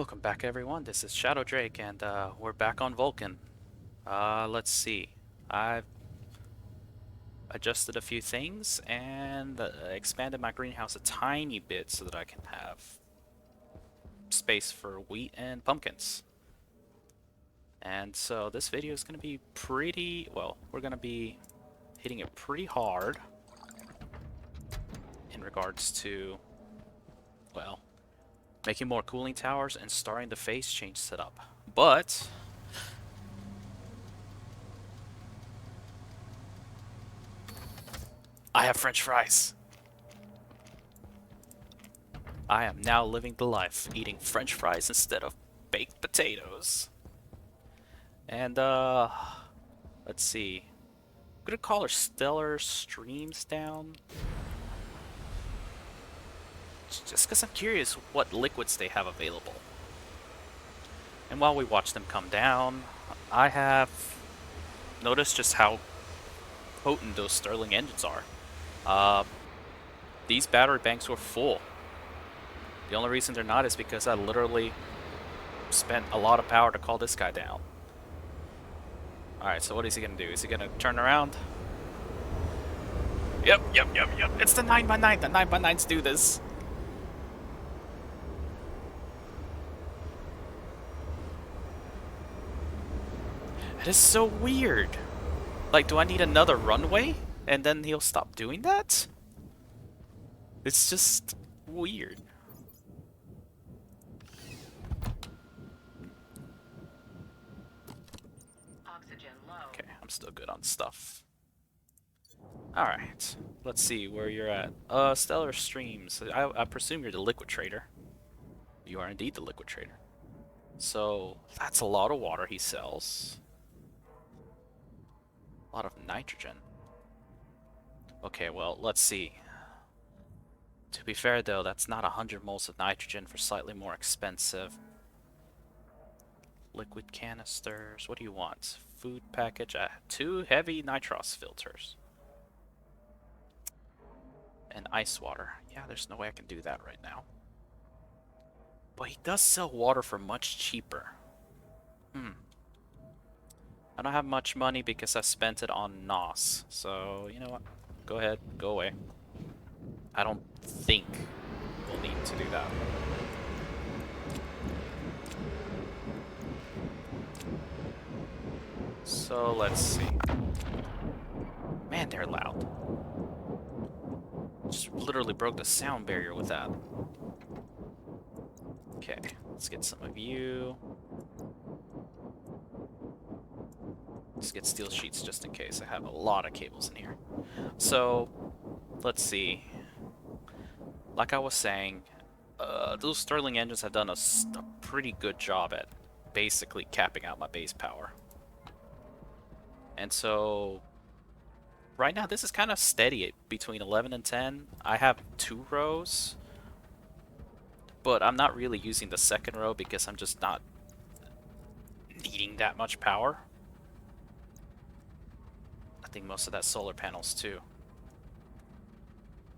Welcome back, everyone. This is Shadow Drake, and we're back on Vulcan. Let's see. I've adjusted a few things and expanded my greenhouse a tiny bit so that I can have space for wheat and pumpkins. And so this video is going to be pretty, well, we're going to be hitting it pretty hard in regards to, well, making more cooling towers and starting the phase change setup. But I have French fries. I am now living the life, eating French fries instead of baked potatoes. And, let's see. I'm gonna call our stellar streams down. Just because I'm curious what liquids they have available. And while we watch them come down, I have noticed just how potent those Stirling engines are. These battery banks were full. The only reason they're not is because I literally spent a lot of power to call this guy down. Alright, so what is he gonna do? Is he gonna turn around? Yep. It's the 9x9. The 9x9s do this. It is so weird. Like, do I need another runway? And then he'll stop doing that? It's just weird. Okay, I'm still good on stuff. Alright, let's see where you're at. Stellar Streams. I presume you're the liquid trader. You are indeed the liquid trader. So, that's a lot of water he sells. A lot of nitrogen. Okay, well, let's see. To be fair though, that's not 100 moles of nitrogen for slightly more expensive. Liquid canisters. What do you want? Food package. 2 heavy nitros filters. And ice water. Yeah, there's no way I can do that right now. But he does sell water for much cheaper. I don't have much money because I spent it on NOS. So, you know what? Go ahead. Go away. I don't think we'll need to do that. So, let's see. Man, they're loud. Just literally broke the sound barrier with that. Okay, let's get some of you. Let's get steel sheets just in case. I have a lot of cables in here. So, let's see. Like I was saying, those Stirling engines have done a pretty good job at basically capping out my base power. And so, right now this is kind of steady between 11 and 10. I have 2 rows, but I'm not really using the second row because I'm just not needing that much power. I think most of that solar panels too.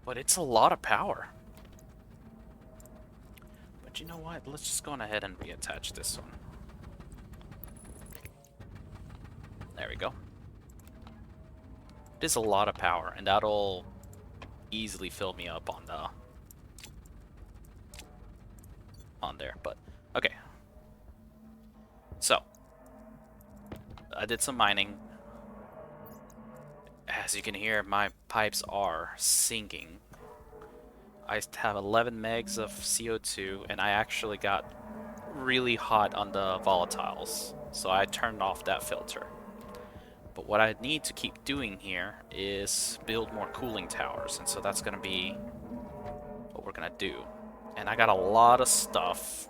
But it's a lot of power. But you know what? Let's just go on ahead and reattach this one. There we go. It is a lot of power, and that'll easily fill me up on there. But okay. So I did some mining. As you can hear, my pipes are sinking. I have 11 megs of CO2, and I actually got really hot on the volatiles, so I turned off that filter. But what I need to keep doing here is build more cooling towers, and so that's going to be what we're going to do. And I got a lot of stuff.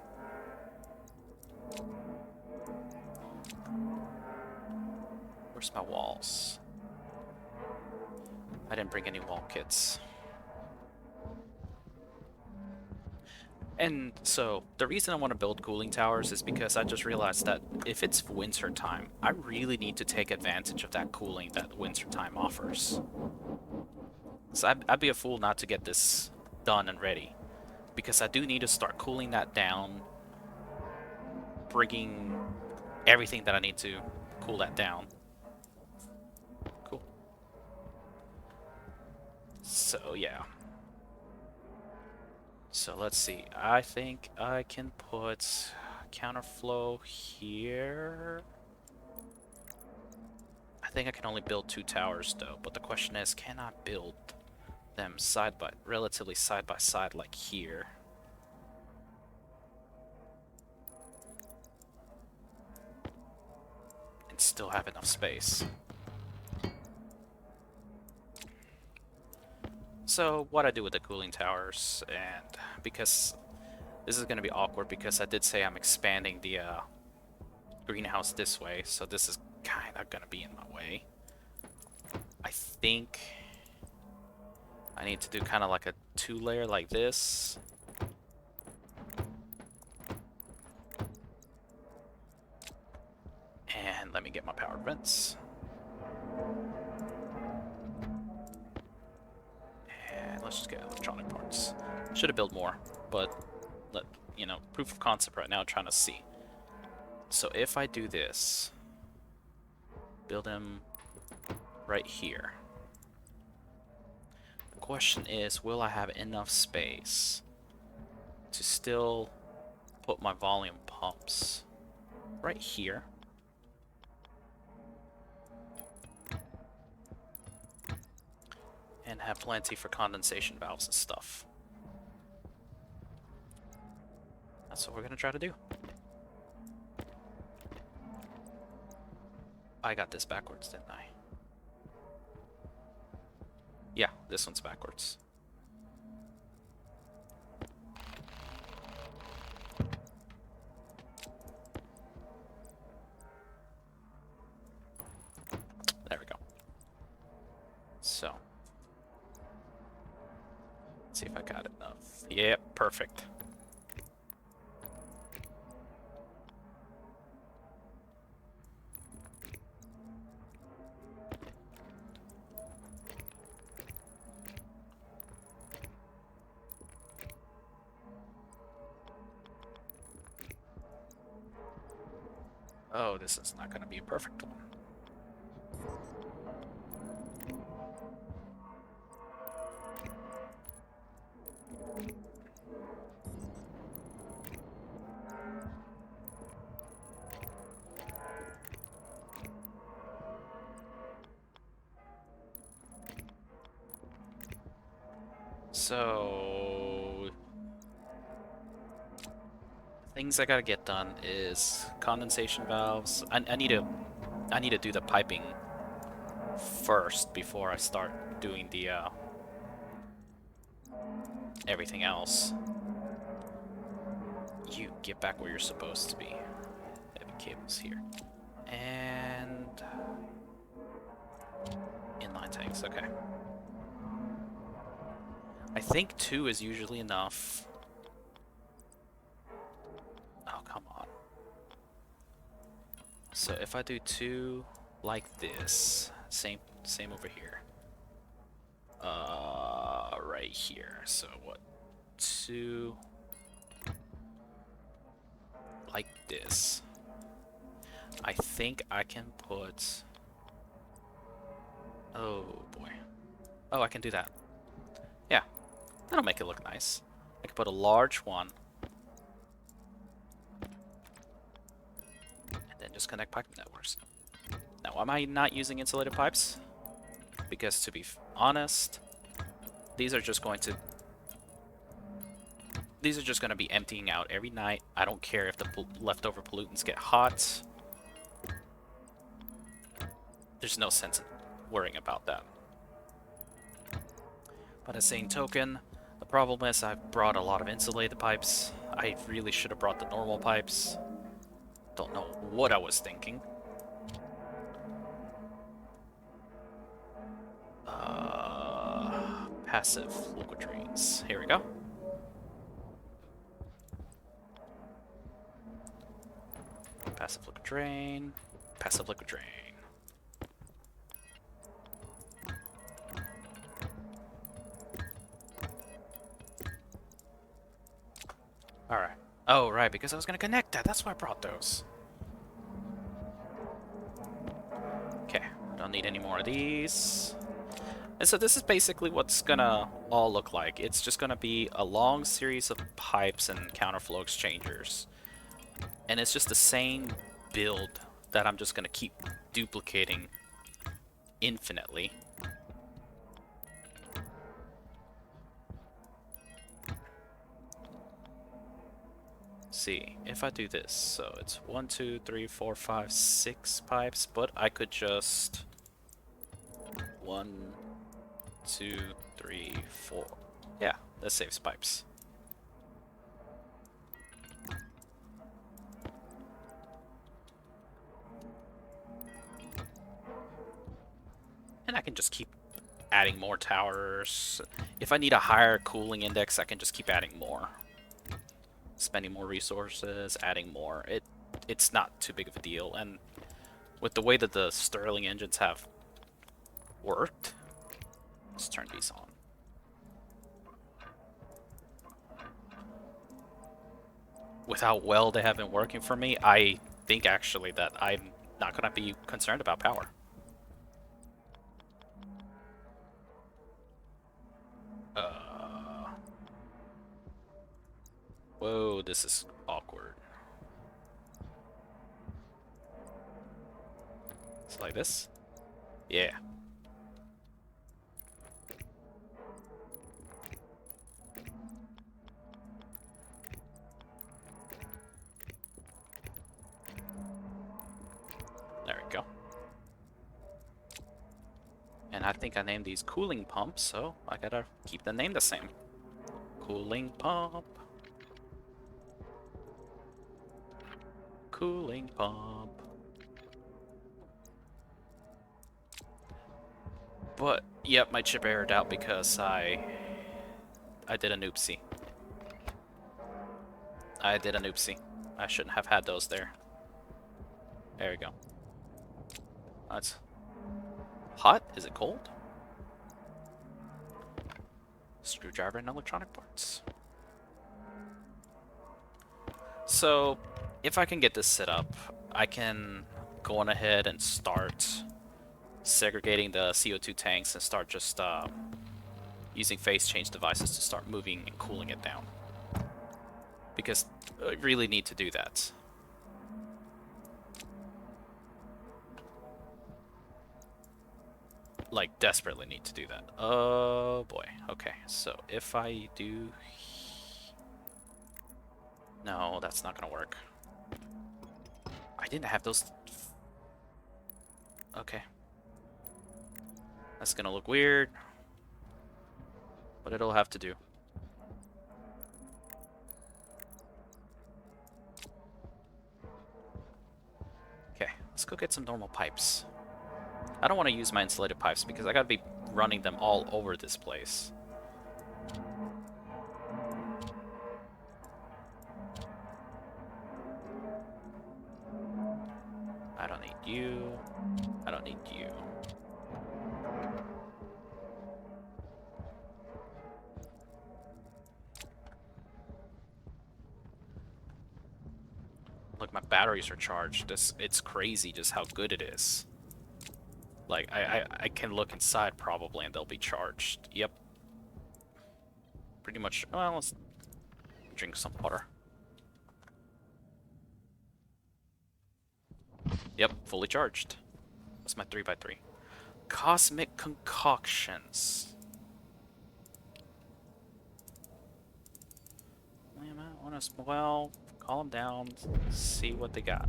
Where's my walls? I didn't bring any wall kits. And so, the reason I want to build cooling towers is because I just realized that if it's winter time, I really need to take advantage of that cooling that winter time offers. So I'd be a fool not to get this done and ready, because I do need to start cooling that down bringing everything that I need to cool that down. Cool. So, yeah. So, let's see. I think I can put counterflow here. I think I can only build 2 towers, though. But the question is, can I build them relatively side by side like here? And still have enough space. So what I do with the cooling towers, and because this is going to be awkward because I did say I'm expanding the greenhouse this way, so this is kind of going to be in my way. I think I need to do kind of like a 2-layer like this. And let me get my powered vents. And let's just get electronic parts. Should have built more, but you know, proof of concept right now, trying to see. So if I do this, build them right here. The question is, will I have enough space to still put my volume pumps right here? And have plenty for condensation valves and stuff. That's what we're gonna try to do. I got this backwards, didn't I? Yeah, this one's backwards. There we go. So, let's see if I got enough. Yep, perfect. Oh, this is not going to be a perfect one. So, things I gotta get done is condensation valves. I need to do the piping first before I start doing the everything else. You get back where you're supposed to be. Heavy cables here, and inline tanks. Okay. I think 2 is usually enough. Oh, come on. So if I do 2 like this, same over here. Right here. So what? 2 like this. I think I can put... Oh boy. Oh, I can do that. Yeah. That'll make it look nice. I can put a large one. And then just connect pipe networks. Now, am I not using insulated pipes? Because to be honest, these are just going to be emptying out every night. I don't care if the leftover pollutants get hot. There's no sense in worrying about that. But as same token, the problem is I've brought a lot of insulated pipes. I really should have brought the normal pipes. Don't know what I was thinking. Passive liquid drains. Here we go. Passive liquid drain. Passive liquid drain. Alright. Oh, right, because I was gonna connect that. That's why I brought those. Okay, don't need any more of these. And so this is basically what's gonna all look like. It's just gonna be a long series of pipes and counterflow exchangers. And it's just the same build that I'm just gonna keep duplicating infinitely. See, if I do this, so it's 1, 2, 3, 4, 5, 6 pipes, but I could just 1, 2, 3, 4. Yeah, that saves pipes. And I can just keep adding more towers. If I need a higher cooling index, I can just keep adding more. Spending more resources, adding more. It's not too big of a deal. And with the way that the Stirling engines have worked, let's turn these on. With how well they have been working for me, I think actually that I'm not going to be concerned about power. Whoa, this is awkward. It's like this? Yeah. There we go. And I think I named these cooling pumps, so I gotta keep the name the same. Cooling pump. Cooling pump. But, yep, my chip errored out because I did an oopsie. I did an oopsie. I shouldn't have had those there. There we go. That's hot? Is it cold? Screwdriver and electronic parts. So, if I can get this set up, I can go on ahead and start segregating the CO2 tanks and start just using phase change devices to start moving and cooling it down. Because I really need to do that. Like, desperately need to do that. Oh boy. Okay, so if I do... No, that's not gonna work. I didn't have those... Okay. That's gonna look weird. But it'll have to do. Okay, let's go get some normal pipes. I don't want to use my insulated pipes because I gotta be running them all over this place. I don't need you. I don't need you. Look, my batteries are charged. It's crazy just how good it is. Like, I can look inside probably and they'll be charged. Yep. Pretty much. Well, let's drink some water. Yep, fully charged. That's my 3x3. Cosmic Concoctions. Well, call them down, see what they got.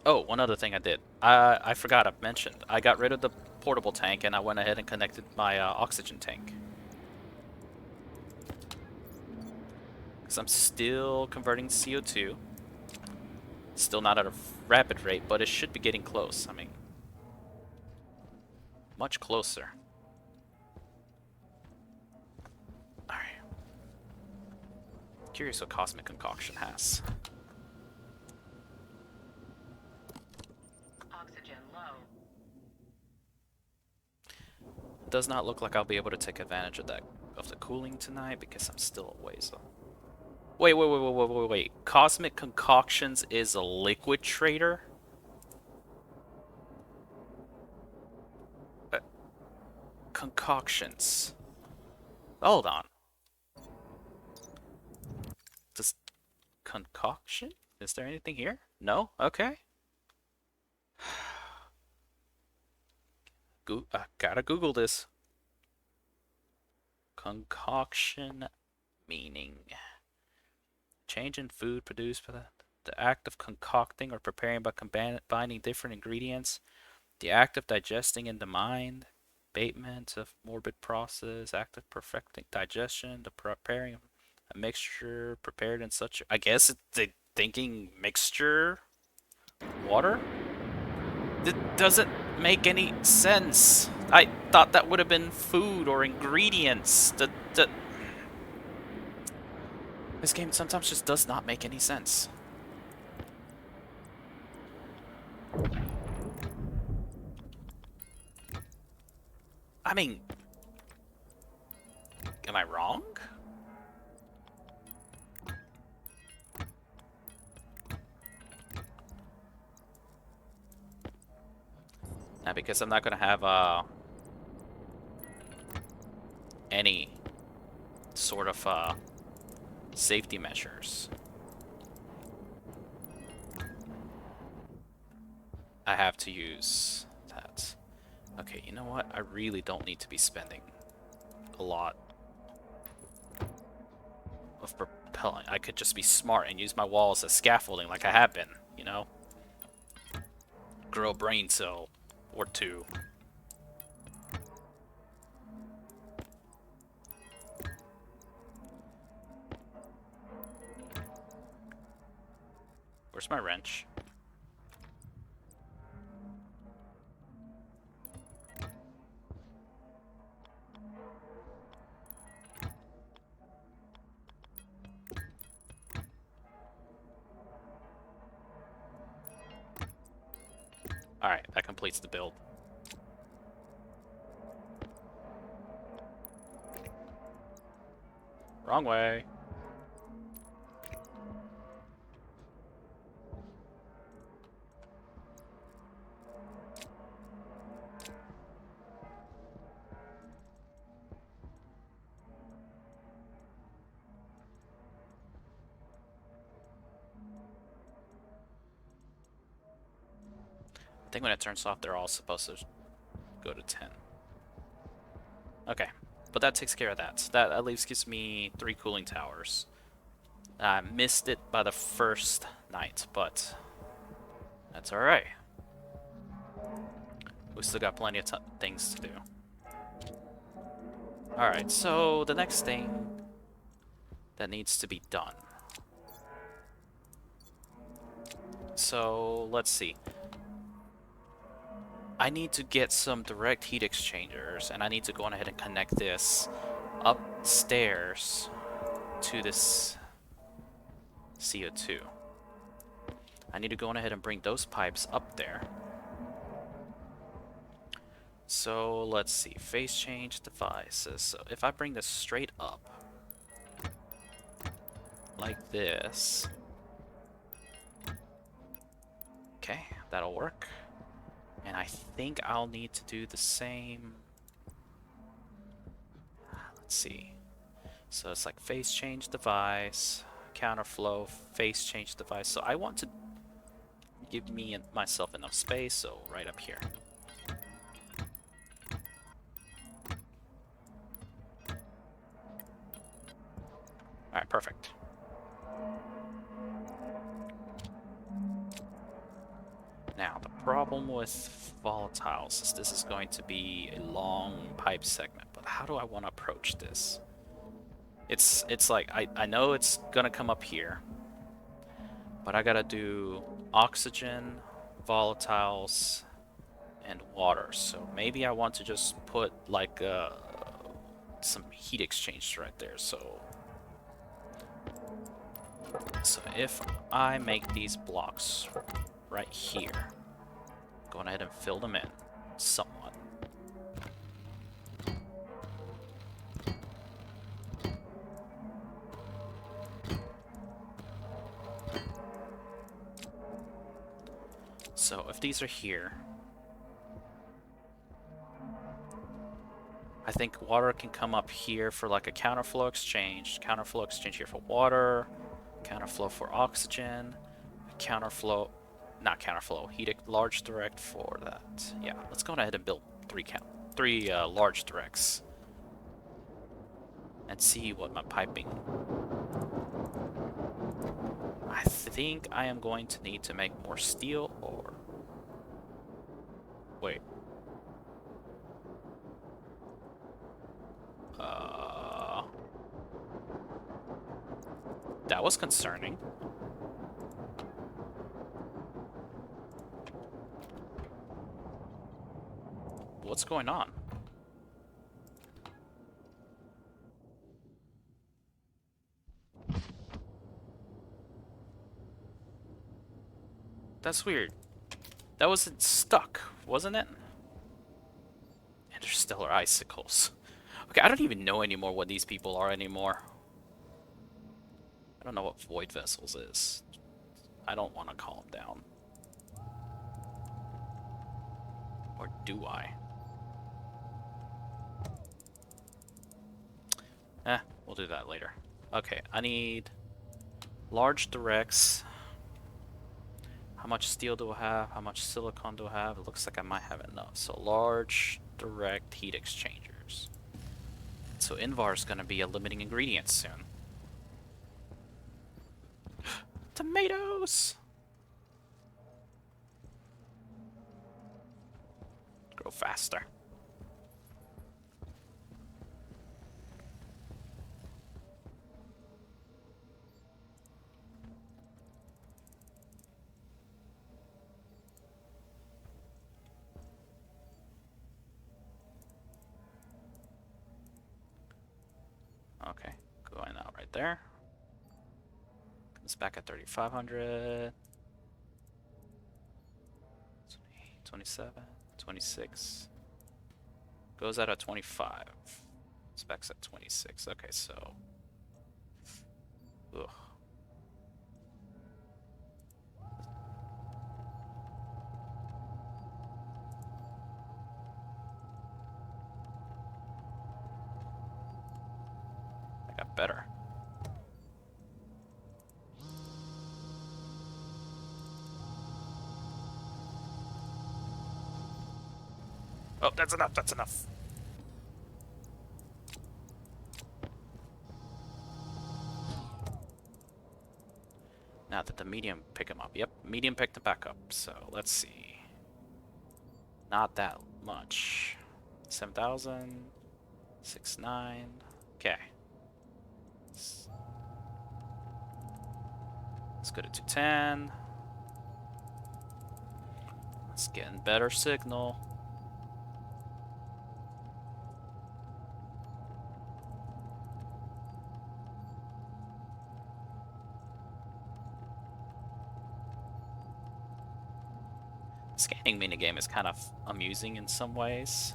Oh, one other thing I did. I forgot I mentioned. I got rid of the portable tank and I went ahead and connected my oxygen tank. Because I'm still converting CO2. Still not at a rapid rate, but it should be getting close. I mean, much closer. Alright. Curious what Cosmic Concoction has. does not look like I'll be able to take advantage of that of the cooling tonight because I'm still away. So wait. Cosmic Concoctions is a liquid trader. Concoctions. Hold on. Does concoction? Is there anything here? No? Okay. Gotta Google this. Concoction meaning. Change in food produced by the act of concocting or preparing by combining different ingredients. The act of digesting in the mind. Abatement of morbid process. Act of perfecting digestion. The preparing a mixture prepared in such... I guess it's the thinking mixture? Water? It doesn't make any sense. I thought that would have been food or ingredients. This game sometimes just does not make any sense. I mean, am I wrong? Now, because I'm not gonna have any sort of safety measures, I have to use that. Okay, you know what? I really don't need to be spending a lot of propellant. I could just be smart and use my walls as scaffolding like I have been, you know? Grow a brain cell or two. Where's my wrench? Alright, that completes the build. Wrong way. I think when it turns off, they're all supposed to go to 10. Okay, but that takes care of that. That at least gives me 3 cooling towers. I missed it by the first night, but that's alright. We still got plenty of things to do. Alright, so the next thing that needs to be done. So, let's see. I need to get some direct heat exchangers, and I need to go on ahead and connect this upstairs to this CO2. I need to go on ahead and bring those pipes up there. So let's see, phase change devices. So if I bring this straight up, like this, okay, that'll work. And I think I'll need to do the same. Let's see. So it's like phase change device, counterflow, phase change device. So I want to give me and myself enough space, so right up here. Alright, perfect. Now, the problem with volatiles is this is going to be a long pipe segment, but how do I want to approach this? It's like, I know it's gonna come up here, but I gotta do oxygen, volatiles, and water. So maybe I want to just put like some heat exchange right there. So if I make these blocks right here, go ahead and fill them in somewhat. So if these are here, I think water can come up here for like a counterflow exchange. Counterflow exchange here for water. Counterflow for oxygen. Counterflow, not counterflow, large direct for that. Yeah, let's go ahead and build three large directs. And see what my piping. I think I am going to need to make more steel or... Wait. That was concerning. What's going on? That's weird. That wasn't stuck, wasn't it? Interstellar icicles. Okay, I don't even know anymore what these people are anymore. I don't know what void vessels is. I don't want to calm down. Or do I? We'll do that later. Okay, I need large directs. How much steel do I have? How much silicon do I have? It looks like I might have enough. So large direct heat exchangers. So Invar is going to be a limiting ingredient soon. Tomatoes! Grow faster. Okay, going out right there. Comes back at 3,500. 27, 26. Goes out at 25. Specs at 26. Okay, so... Ugh. I got better. Oh, that's enough, that's enough. Now that the medium pick him up. Yep, medium picked him back up. So let's see. Not that much. 7,000. 6,900. Okay. Let's go to 210. It's getting better signal. Scanning minigame is kind of amusing in some ways.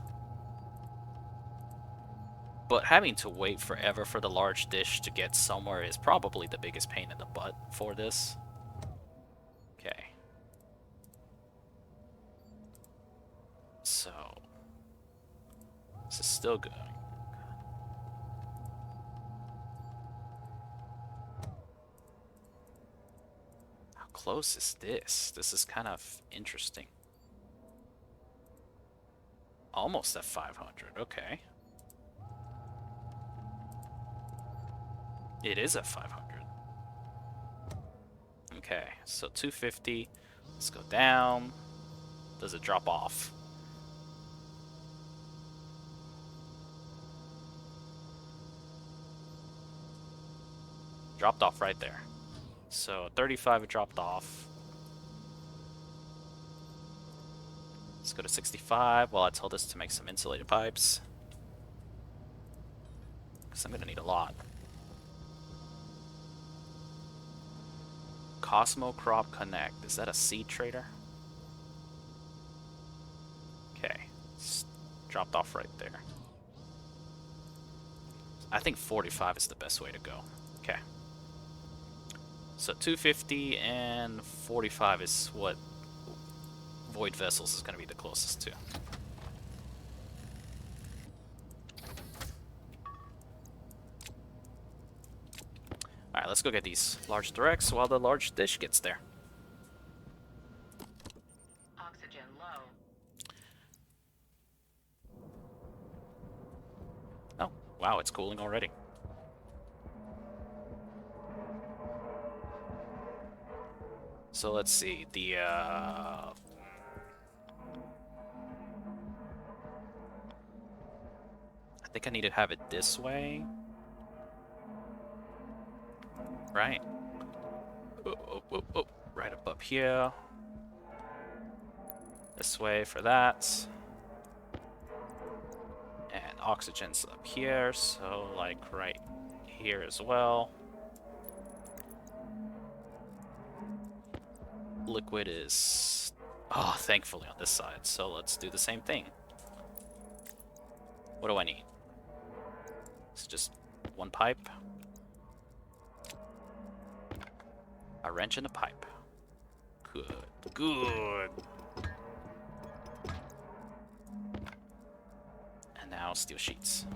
But having to wait forever for the large dish to get somewhere is probably the biggest pain in the butt for this. Okay. So, this is still going. How close is this? This is kind of interesting. Almost at 500, okay. It is at 500. Okay, so 250. Let's go down. Does it drop off? Dropped off right there. So 35 it dropped off. Let's go to 65 while I tell this to make some insulated pipes. Because I'm going to need a lot. Cosmo Crop Connect. Is that a seed trader? Okay. It's dropped off right there. I think 45 is the best way to go. Okay. So 250 and 45 is what void vessels is going to be the closest to. Alright, let's go get these large directs while the large dish gets there. Oxygen low. Oh, wow, it's cooling already. So let's see, I think I need to have it this way. Right? Oh, right up here. This way for that. And oxygen's up here, so like right here as well. Liquid is, oh, thankfully on this side, so let's do the same thing. What do I need? It's just one pipe. A wrench and a pipe. Good. And now steel sheets.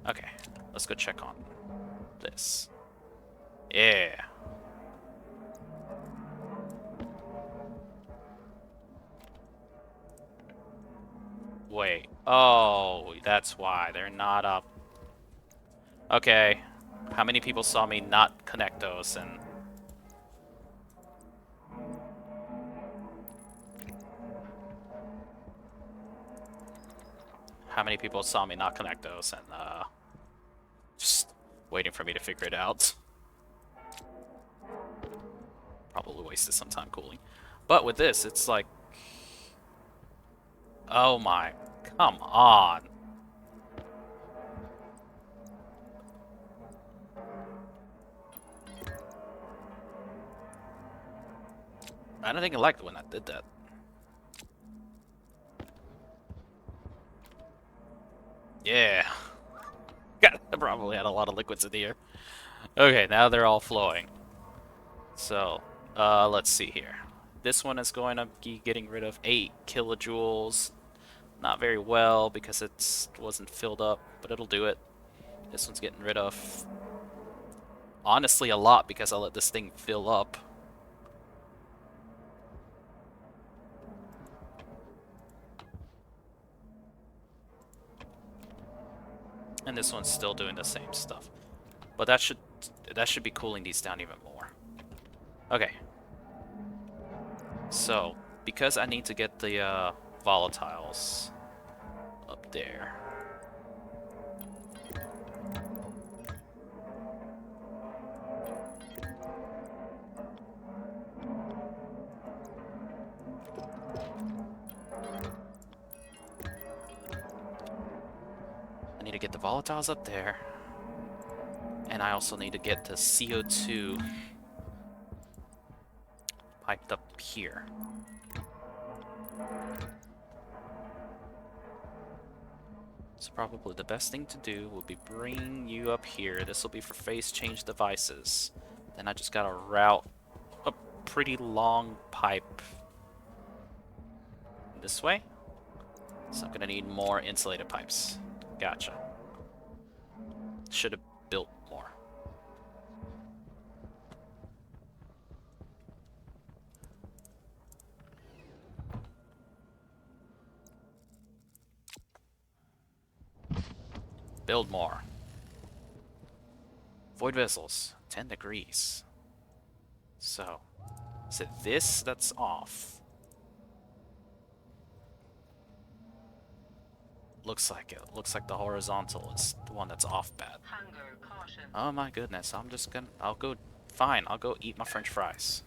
Okay, let's go check on this. Yeah. Wait. Oh, that's why they're not up. Okay. How many people saw me not connect those and... How many people saw me not connect those and, just waiting for me to figure it out? Probably wasted some time cooling. But with this, it's like... Oh my... Come on! I don't think I liked when I did that. Yeah. God, I probably had a lot of liquids in here. Okay, now they're all flowing. So, let's see here. This one is going to be getting rid of 8 kilojoules. Not very well because it wasn't filled up, but it'll do it. This one's getting rid of, honestly, a lot because I let this thing fill up. And this one's still doing the same stuff. But that should be cooling these down even more. Okay. So, because I need to get the volatiles up there. I need to get the volatiles up there. And I also need to get the CO2 piped up here. So probably the best thing to do will be bring you up here. This will be for phase change devices. Then I just gotta route a pretty long pipe this way. So I'm gonna need more insulated pipes. Gotcha. Should have built more. Build more. Void vessels, 10 degrees. So, is it this that's off? Looks like it. Looks like the horizontal is the one that's off bad. Hunger caution. Oh my goodness, I'll go, fine, I'll go eat my french fries.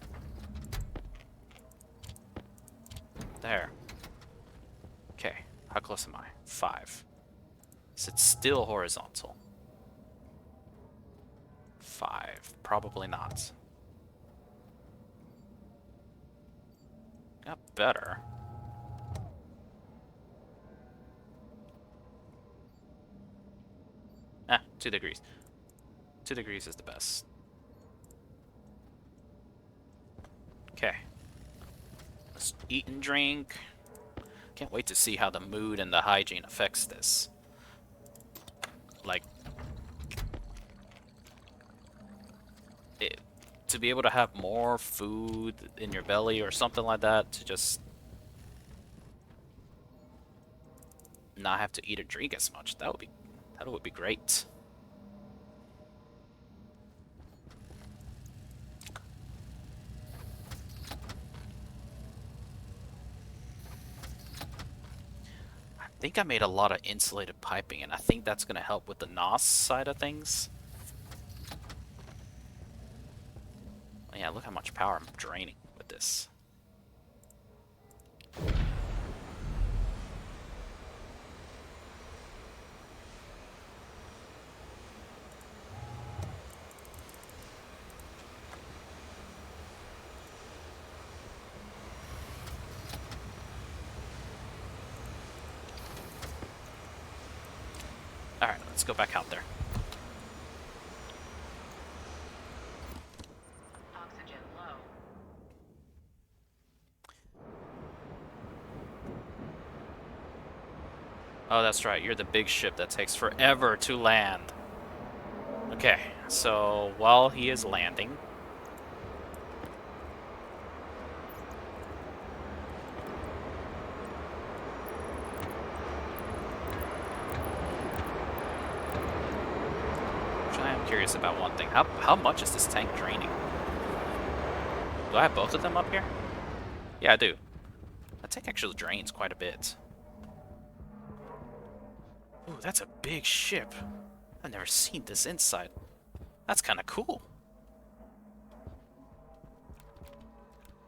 There. Okay, how close am I? 5. Is it still horizontal? 5. Probably not. Got better. Ah, 2 degrees. 2 degrees is the best. Okay. Let's eat and drink. Can't wait to see how the mood and the hygiene affects this. Like, to be able to have more food in your belly or something like that, to just not have to eat or drink as much. That would be great. I think I made a lot of insulated piping, and I think that's going to help with the NOS side of things. Oh, yeah, look how much power I'm draining with this. Alright, let's go back out there. Oxygen low. Oh, that's right. You're the big ship that takes forever to land. Okay, so while he is landing... Actually, I am curious about one thing. How much is this tank draining? Do I have both of them up here? Yeah, I do. That tank actually drains quite a bit. Ooh, that's a big ship. I've never seen this inside. That's kind of cool.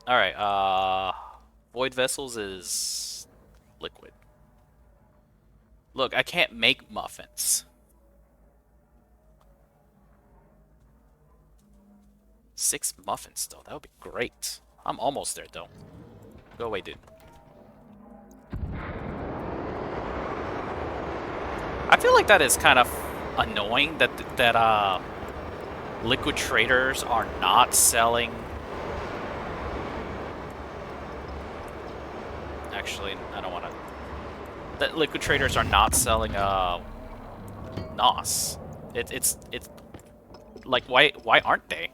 Alright, Void Vessels is liquid. Look, I can't make muffins. Six muffins, though. That would be great. I'm almost there, though. Go away, dude. I feel like that is kind of annoying that liquid traders are not selling. Actually, I don't want to. That liquid traders are not selling NOS. It's like why aren't they?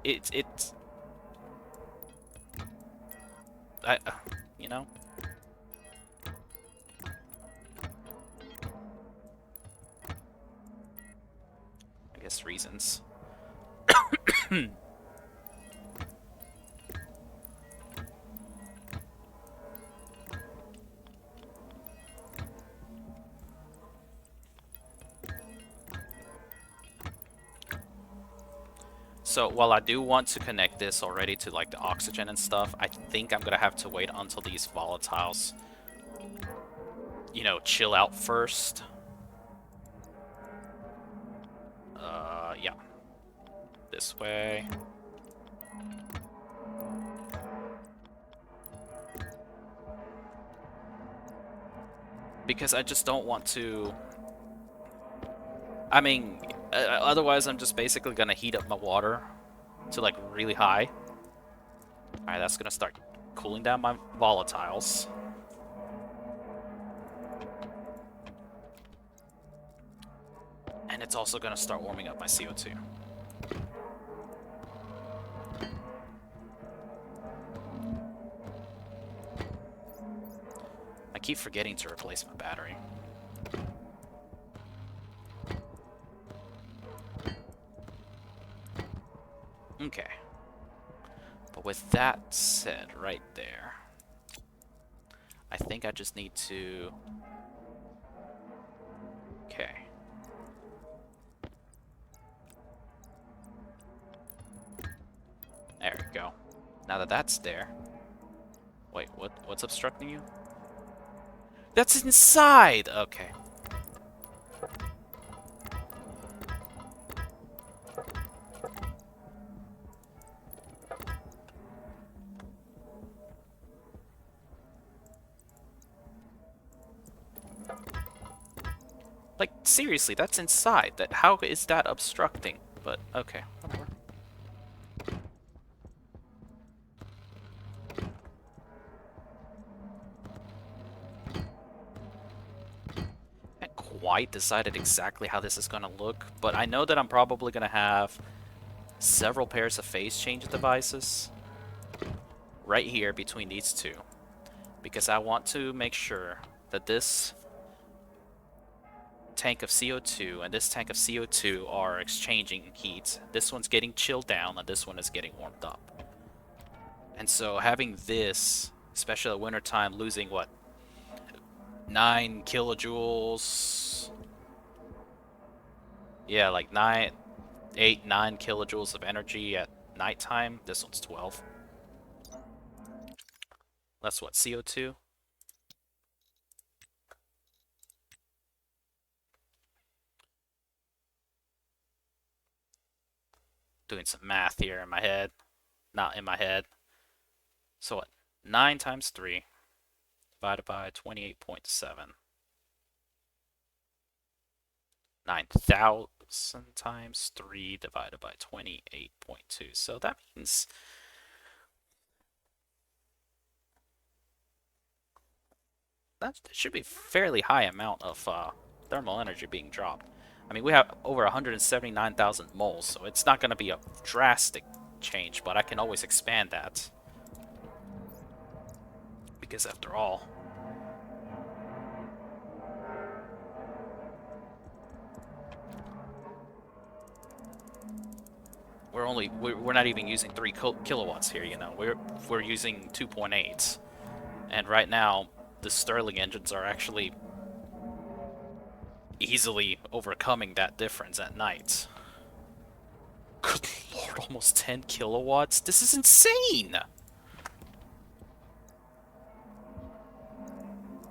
It's you know. I guess reasons. So while I do want to connect this already to like the oxygen and stuff, I think I'm gonna have to wait until these volatiles, you know, chill out first. Yeah. This way. Because I just don't want to... I mean, otherwise I'm just basically gonna heat up my water to like really high. Alright, that's gonna start cooling down my volatiles. And it's also gonna start warming up my CO2. I keep forgetting to replace my battery. Okay. But with that said, right there, I think I just need to... Okay. There we go. Now that that's there... Wait, what's obstructing you? That's inside! Okay. Like, seriously, that's inside. That how is that obstructing? But okay, whatever. I haven't quite decided exactly how this is gonna look, but I know that I'm probably gonna have several pairs of phase change devices right here between these two, because I want to make sure that this tank of CO2 and this tank of CO2 are exchanging heat. This one's getting chilled down and this one is getting warmed up. And so having this, especially at wintertime, losing what, 9 kilojoules? Yeah, like 9, 8, 9 kilojoules of energy at nighttime. This one's 12. That's what, CO2? Doing some math here in my head. Not in my head. So what? 9 times 3 divided by 28.7. 9,000 times 3 divided by 28.2. So that means that should be a fairly high amount of thermal energy being dropped. I mean, we have over 179,000 moles, so it's not going to be a drastic change, but I can always expand that. Because after all, we're not even using 3 kilowatts here, you know. We're using 2.8. And right now, the Stirling engines are actually easily overcoming that difference at night. Good lord, almost 10 kilowatts? This is insane!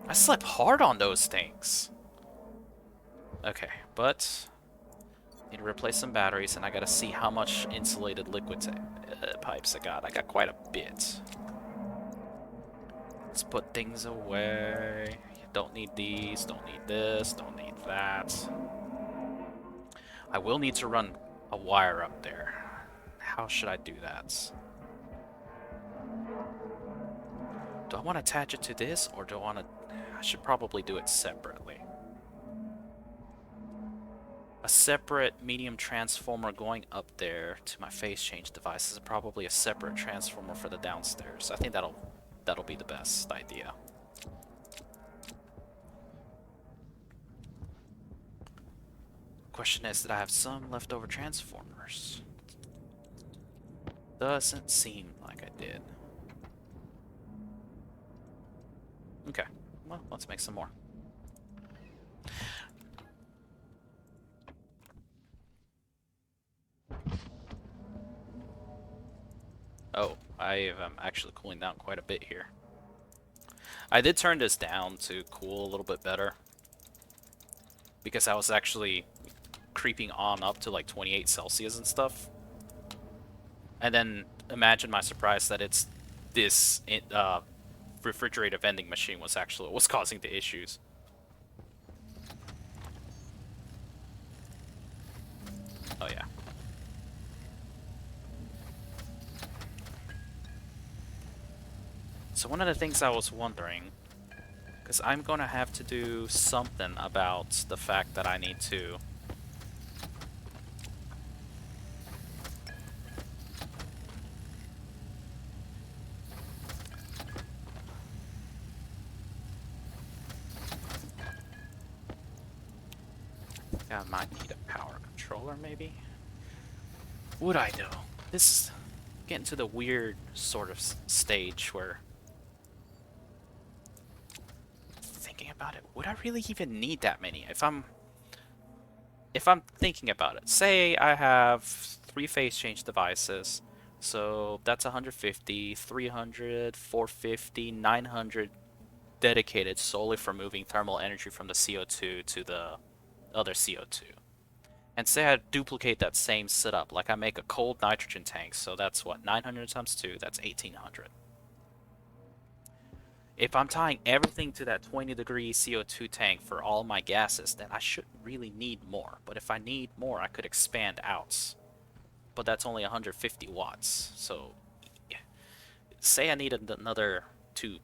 I slept hard on those things. Okay, but need to replace some batteries, and I gotta see how much insulated liquid pipes I got. I got quite a bit. Let's put things away. Don't need these, don't need this, don't need that. I will need to run a wire up there. How should I do that? Do I want to attach it to this, or do I want to... I should probably do it separately. A separate medium transformer going up there to my phase change devices, and probably a separate transformer for the downstairs. I think that'll be the best idea. Question is, did I have some leftover transformers? Doesn't seem like I did. Okay, well, let's make some more. Oh, I am actually cooling down quite a bit here. I did turn this down to cool a little bit better, because I was actually creeping on up to like 28 Celsius and stuff. And then imagine my surprise that it's this refrigerator vending machine was actually what was causing the issues. Oh yeah. So one of the things I was wondering, because I'm going to have to do something about the fact that I need to I might need a power controller, maybe? Would I, though? This is getting to the weird sort of stage where... Thinking about it, would I really even need that many? If I'm thinking about it, say I have 3 phase change devices, so that's 150, 300, 450, 900 dedicated solely for moving thermal energy from the CO2 to the other CO2. And say I duplicate that same setup, like I make a cold nitrogen tank, so that's what, 900 times 2, that's 1800. If I'm tying everything to that 20-degree CO2 tank for all my gases, then I shouldn't really need more. But if I need more, I could expand out. But that's only 150 watts. So, yeah. Say I need another two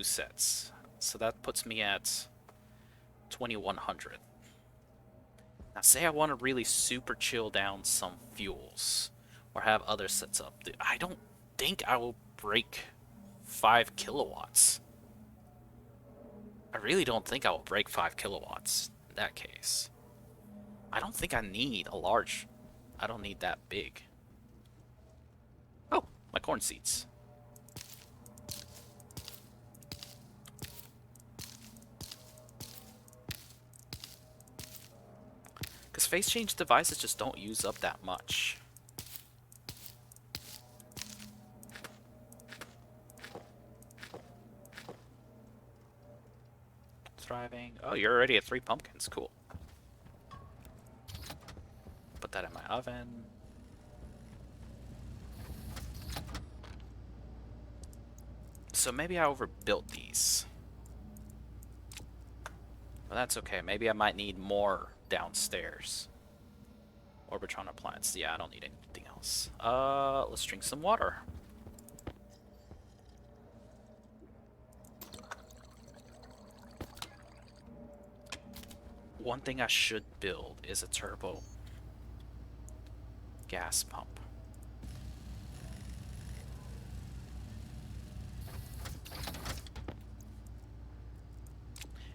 sets. So that puts me at 2100. Now, say I want to really super chill down some fuels or have other sets up. I don't think I will break 5 kilowatts. I really don't think I will break 5 kilowatts in that case. I don't think I need a large. I don't need that big. Oh, my corn seeds. Because phase change devices just don't use up that much. Thriving. Oh, you're already at 3 pumpkins. Cool. Put that in my oven. So maybe I overbuilt these. But that's okay. Maybe I might need more downstairs. Orbitron appliance. Yeah, I don't need anything else. Let's drink some water. One thing I should build is a turbo gas pump.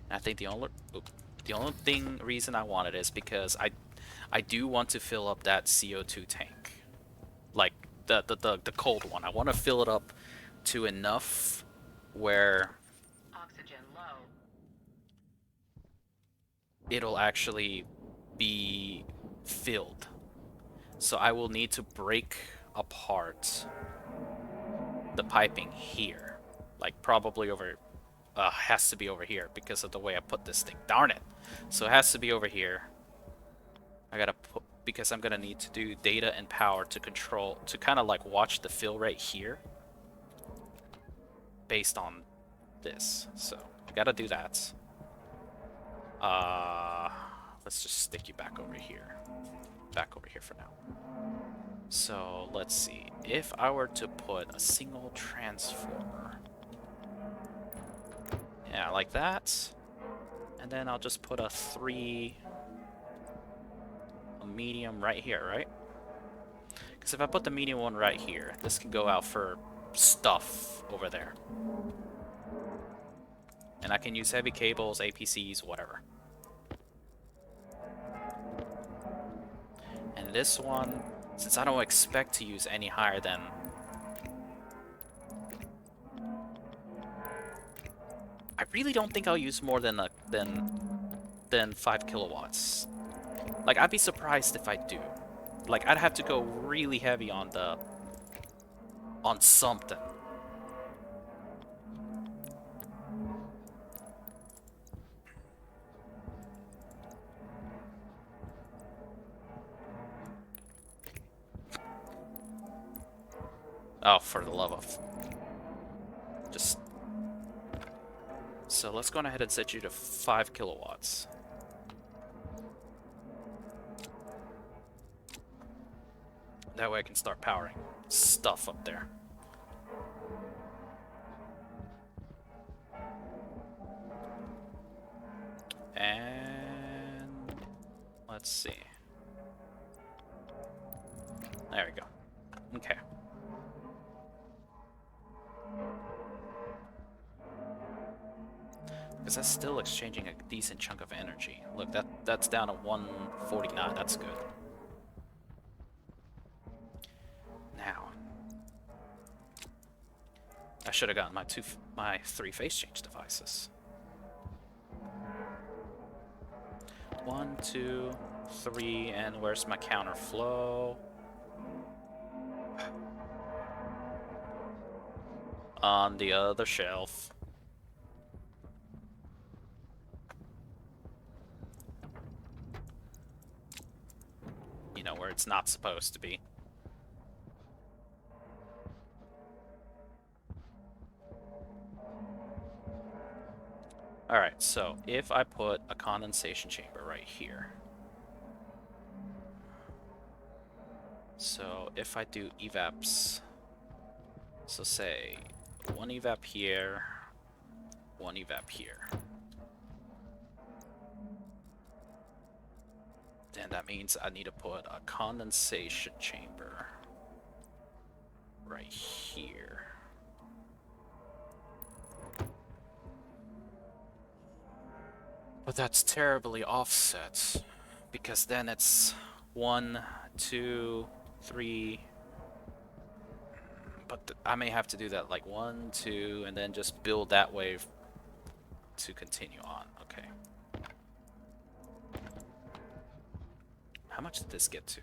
And I think the only reason I want it is because I do want to fill up that CO2 tank, like the cold one. I want to fill it up to enough where Oxygen low. it'll actually be filled. So I will need to break apart the piping here, like probably over. Has to be over here because of the way I put this thing. Darn it! So it has to be over here. I gotta put, because I'm gonna need to do data and power to control, to kind of like watch the fill rate here based on this. So I gotta do that. Let's just stick you back over here. Back over here for now. So let's see. If I were to put a single transformer, yeah, like that, and then I'll just put a medium right here, right? Because if I put the medium one right here, this can go out for stuff over there. And I can use heavy cables, APCs, whatever. And this one, since I don't expect to use any higher than... I really don't think I'll use more than 5 kilowatts. Like, I'd be surprised if I do. Like, I'd have to go really heavy on something. Oh, for the love of... Just... So let's go ahead and set you to 5 kilowatts. That way I can start powering stuff up there. And... let's see. There we go. Okay. Because that's still exchanging a decent chunk of energy. Look, that's down to 149. That's good. Now, I should have gotten my 3 phase change devices. 1, 2, 3, and where's my counter flow? On the other shelf. You know, where it's not supposed to be. Alright, so if I put a condensation chamber right here. So if I do evaps, so say one evap here, one evap here. Then that means I need to put a condensation chamber right here. But that's terribly offset, because then it's 1, 2, 3. But I may have to do that like 1, 2, and then just build that way to continue on. Okay. How much did this get to?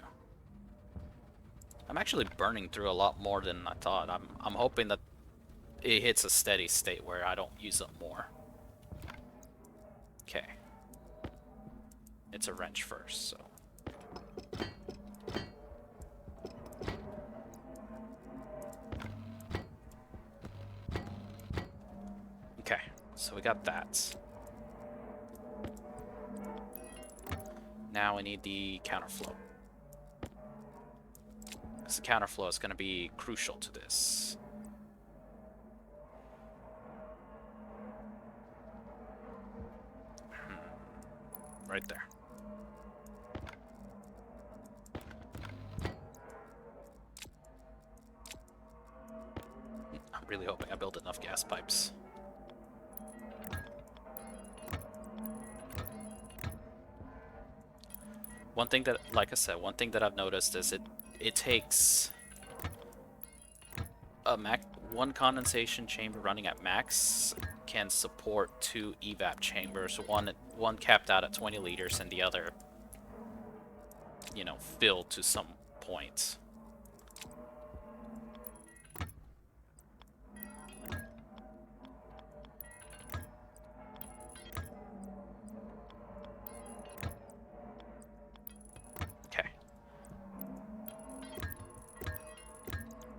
I'm actually burning through a lot more than I thought. I'm hoping that it hits a steady state where I don't use up more. Okay. It's a wrench first, so. Okay, so we got that. Now we need the counterflow. Because the counterflow is going to be crucial to this. Right there. I'm really hoping I build enough gas pipes. One thing that, like I said, one thing that I've noticed is it takes a one condensation chamber running at max can support 2 evap chambers, one capped out at 20 liters and the other, you know, filled to some point.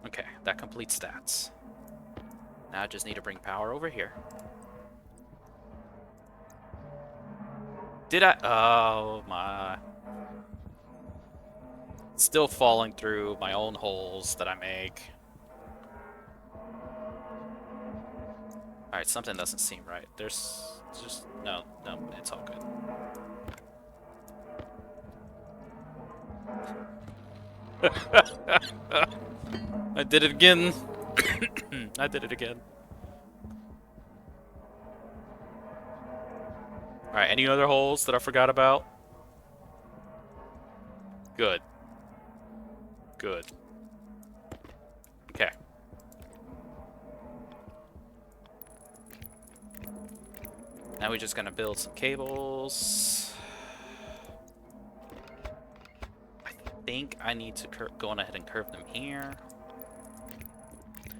Okay, that completes stats. Now I just need to bring power over here. Did I? Oh my. Still falling through my own holes that I make. Alright, something doesn't seem right. There's just... No, it's all good. I did it again. I did it again. Alright, any other holes that I forgot about? Good. Good. Okay. Now we're just gonna build some cables. I think I need to go on ahead and curve them here.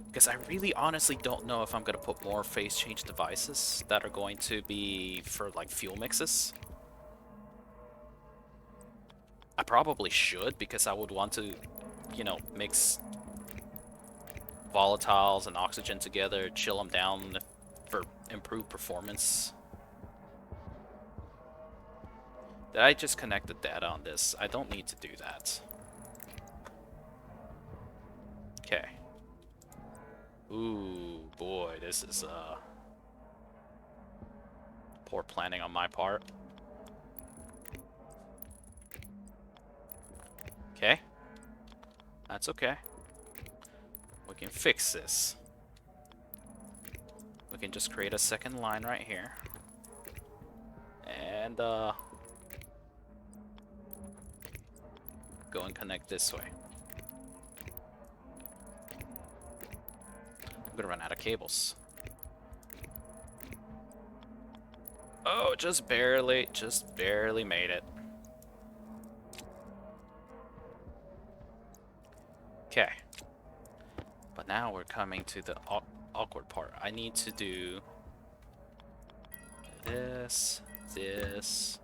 Because I really honestly don't know if I'm going to put more phase change devices that are going to be for like fuel mixes. I probably should, because I would want to, you know, mix volatiles and oxygen together, chill them down for improved performance. Did I just connect the data on this? I don't need to do that. Okay. Ooh, boy, this is poor planning on my part. Okay. That's okay. We can fix this. We can just create a second line right here. And go and connect this way. I'm gonna run out of cables. Oh, just barely made it. Okay. But now we're coming to the awkward part. I need to do this, this.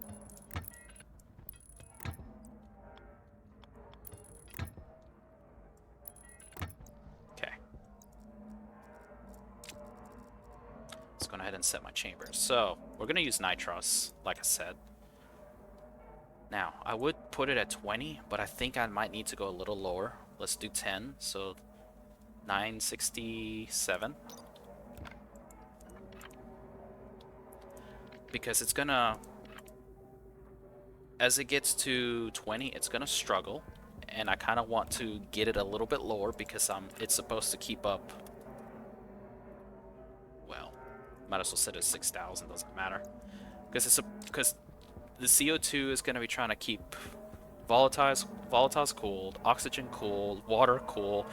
go ahead and set my chambers. So, we're going to use nitros, like I said. Now, I would put it at 20, but I think I might need to go a little lower. Let's do 10, so 967. Because it's gonna, as it gets to 20, it's gonna struggle. And I kind of want to get it a little bit lower because it's supposed to keep up. Well, might as well set it at 6,000, doesn't matter. Because the CO2 is going to be trying to keep volatiles cooled, oxygen cooled, water cool,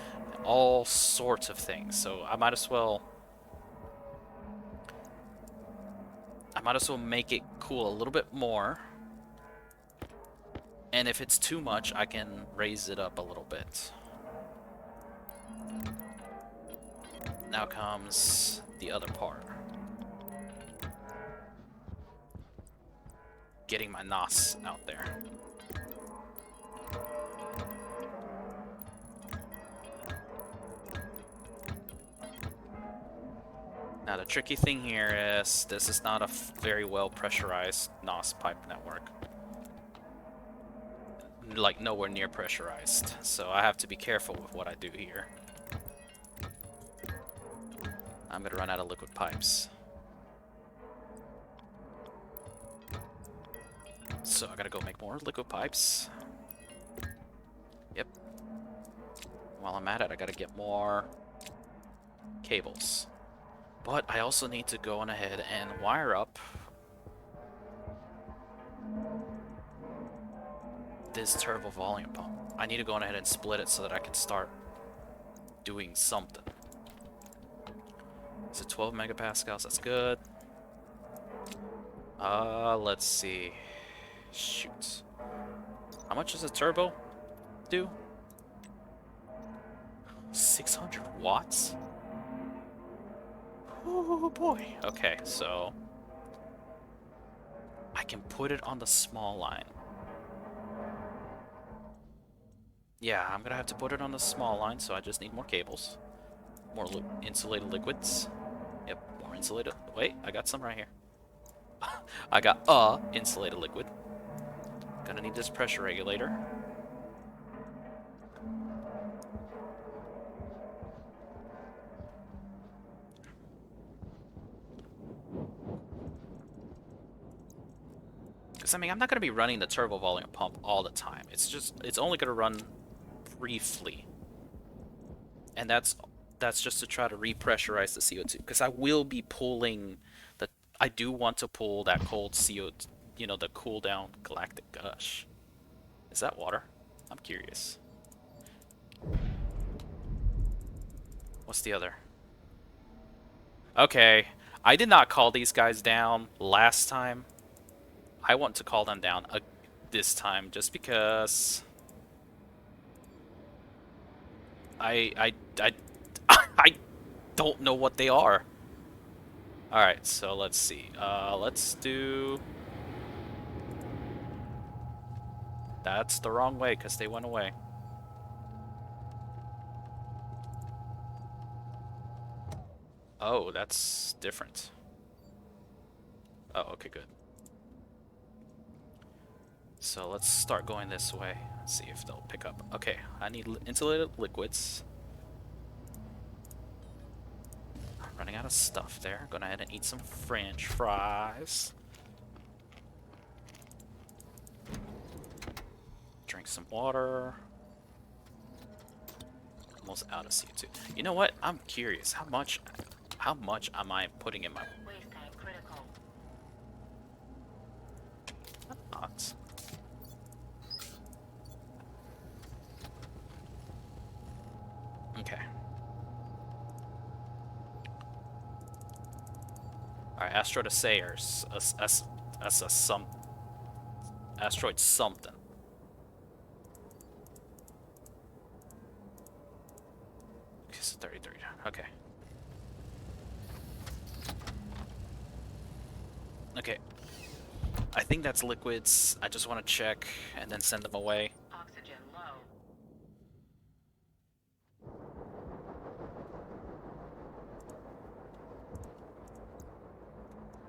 all sorts of things. So I might as well make it cool a little bit more. And if it's too much, I can raise it up a little bit. Now comes the other part. Getting my NOS out there. Now the tricky thing here is this is not a very well pressurized NOS pipe network. Like nowhere near pressurized, so I have to be careful with what I do here. I'm gonna run out of liquid pipes. So I gotta go make more liquid pipes. Yep. While I'm at it, I gotta get more cables. But I also need to go on ahead and wire up this turbo volume pump. I need to go on ahead and split it so that I can start doing something. Is it 12 megapascals? That's good. Let's see. Shoot. How much does a turbo do? 600 watts? Oh boy. Okay, so I can put it on the small line. Yeah, I'm gonna have to put it on the small line, so I just need more cables. More insulated liquids. Yep, more insulated. Wait, I got some right here. I got insulated liquid. Gonna need this pressure regulator. Because, I mean, I'm not gonna be running the turbo volume pump all the time. It's only gonna run briefly. And that's just to try to repressurize the CO2. Because I will be pulling I do want to pull that cold CO2, you know, the cool down galactic gush. Is that water? I'm curious. What's the other? Okay, I did not call these guys down last time. I want to call them down this time just because I don't know what they are. Alright, so let's see. Let's do... That's the wrong way, because they went away. Oh, that's different. Oh, okay, good. So let's start going this way. See if they'll pick up. Okay, I need insulated liquids. Running out of stuff there. Go ahead and eat some French fries. Drink some water. Almost out of CO2. You know what? I'm curious. How much am I putting in my... Waste tank critical. Not. Okay. Alright, Asteroid Assayers. Asteroid something. Okay, so 33. Okay. Okay. I think that's liquids. I just want to check and then send them away. Oxygen low.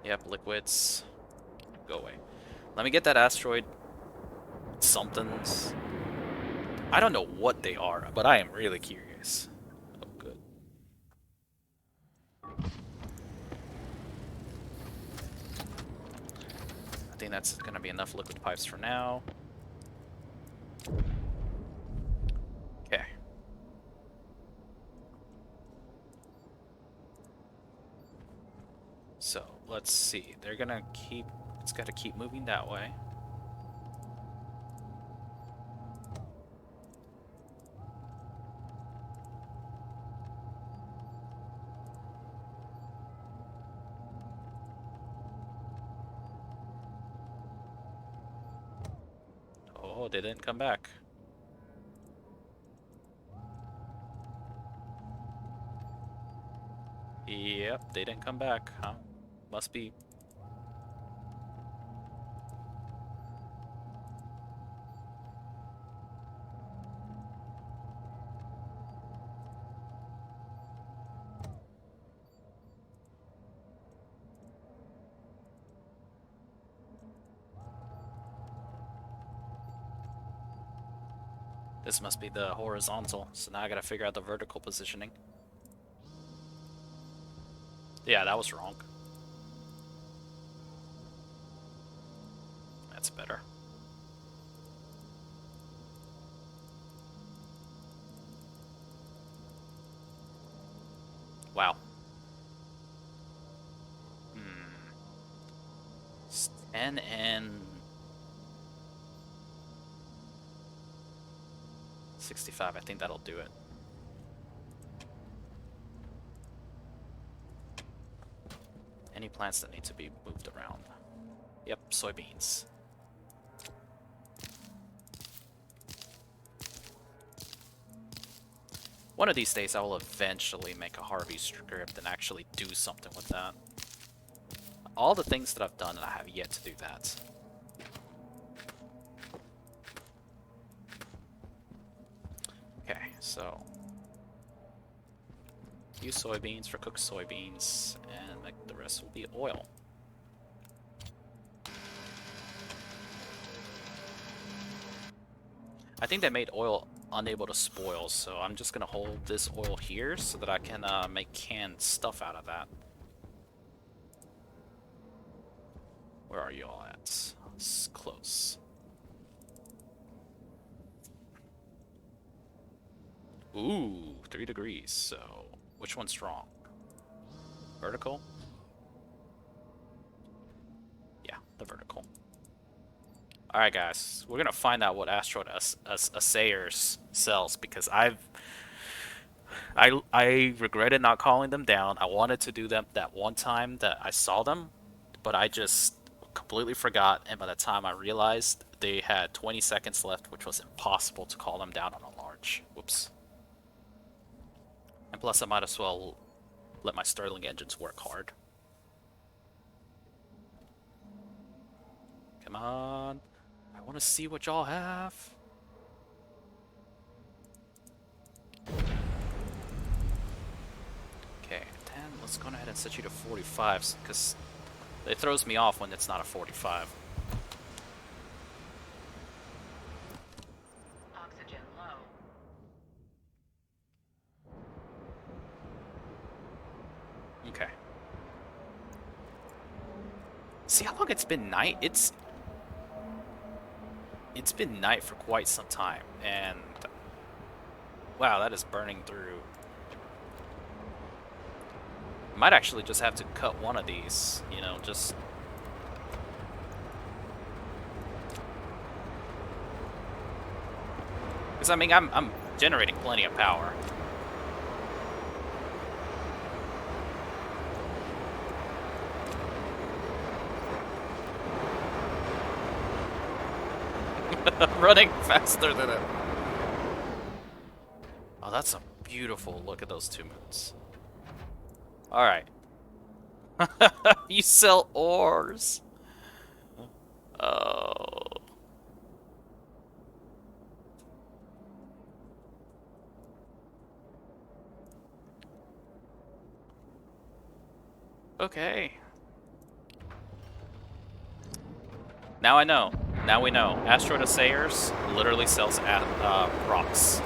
Yep, liquids. Go away. Let me get that asteroid somethings. I don't know what they are, but I am really curious. Oh, good. I think that's gonna be enough liquid pipes for now. Okay. So, let's see. They're gonna keep... It's gotta keep moving that way. Oh, they didn't come back. Yep, they didn't come back, huh? Must be... This must be the horizontal, so now I gotta figure out the vertical positioning. Yeah, that was wrong. That's better. Wow. Hmm. It's 10 and 65. I think that'll do it. Any plants that need to be moved around. Yep, soybeans. One of these days I will eventually make a Harvey script and actually do something with that. All the things that I've done, I have yet to do that. Okay, so... use soybeans for cooked soybeans, and the rest will be oil. I think they made oil unable to spoil, so I'm just gonna hold this oil here so that I can make canned stuff out of that. Where are you all at? It's close. Ooh, 3 degrees, so which one's strong? Vertical? Yeah, the vertical. Alright guys, we're gonna find out what Asteroid Assayers sells, because I regretted not calling them down. I wanted to do them that one time that I saw them, but I just completely forgot, and by the time I realized, they had 20 seconds left, which was impossible to call them down on a large. Whoops. And plus I might as well let my Stirling engines work hard. Come on. I want to see what y'all have. Okay, 10. Let's go ahead and set you to 45, because it throws me off when it's not a 45. Oxygen low. Okay. See how long it's been night? It's been night for quite some time, and wow, that is burning through. Might actually just have to cut one of these, you know, just... because I mean, I'm generating plenty of power. Running faster than it. Oh, that's a beautiful look at those 2 moons. Alright. You sell ores. Oh. Okay. Now I know. Now we know. Asteroid Assayers literally sells rocks.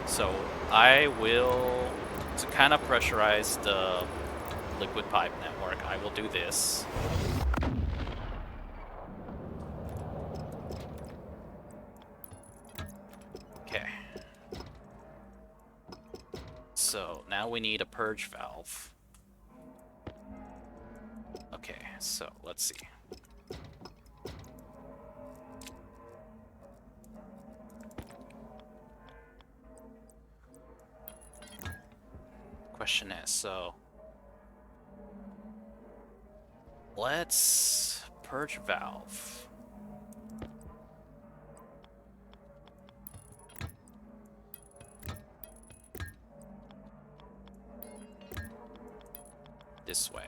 So I will, to kind of pressurize the liquid pipe network, I will do this. Okay. So now we need a purge valve. Okay, so let's see. Question is, so let's purge valve. This way.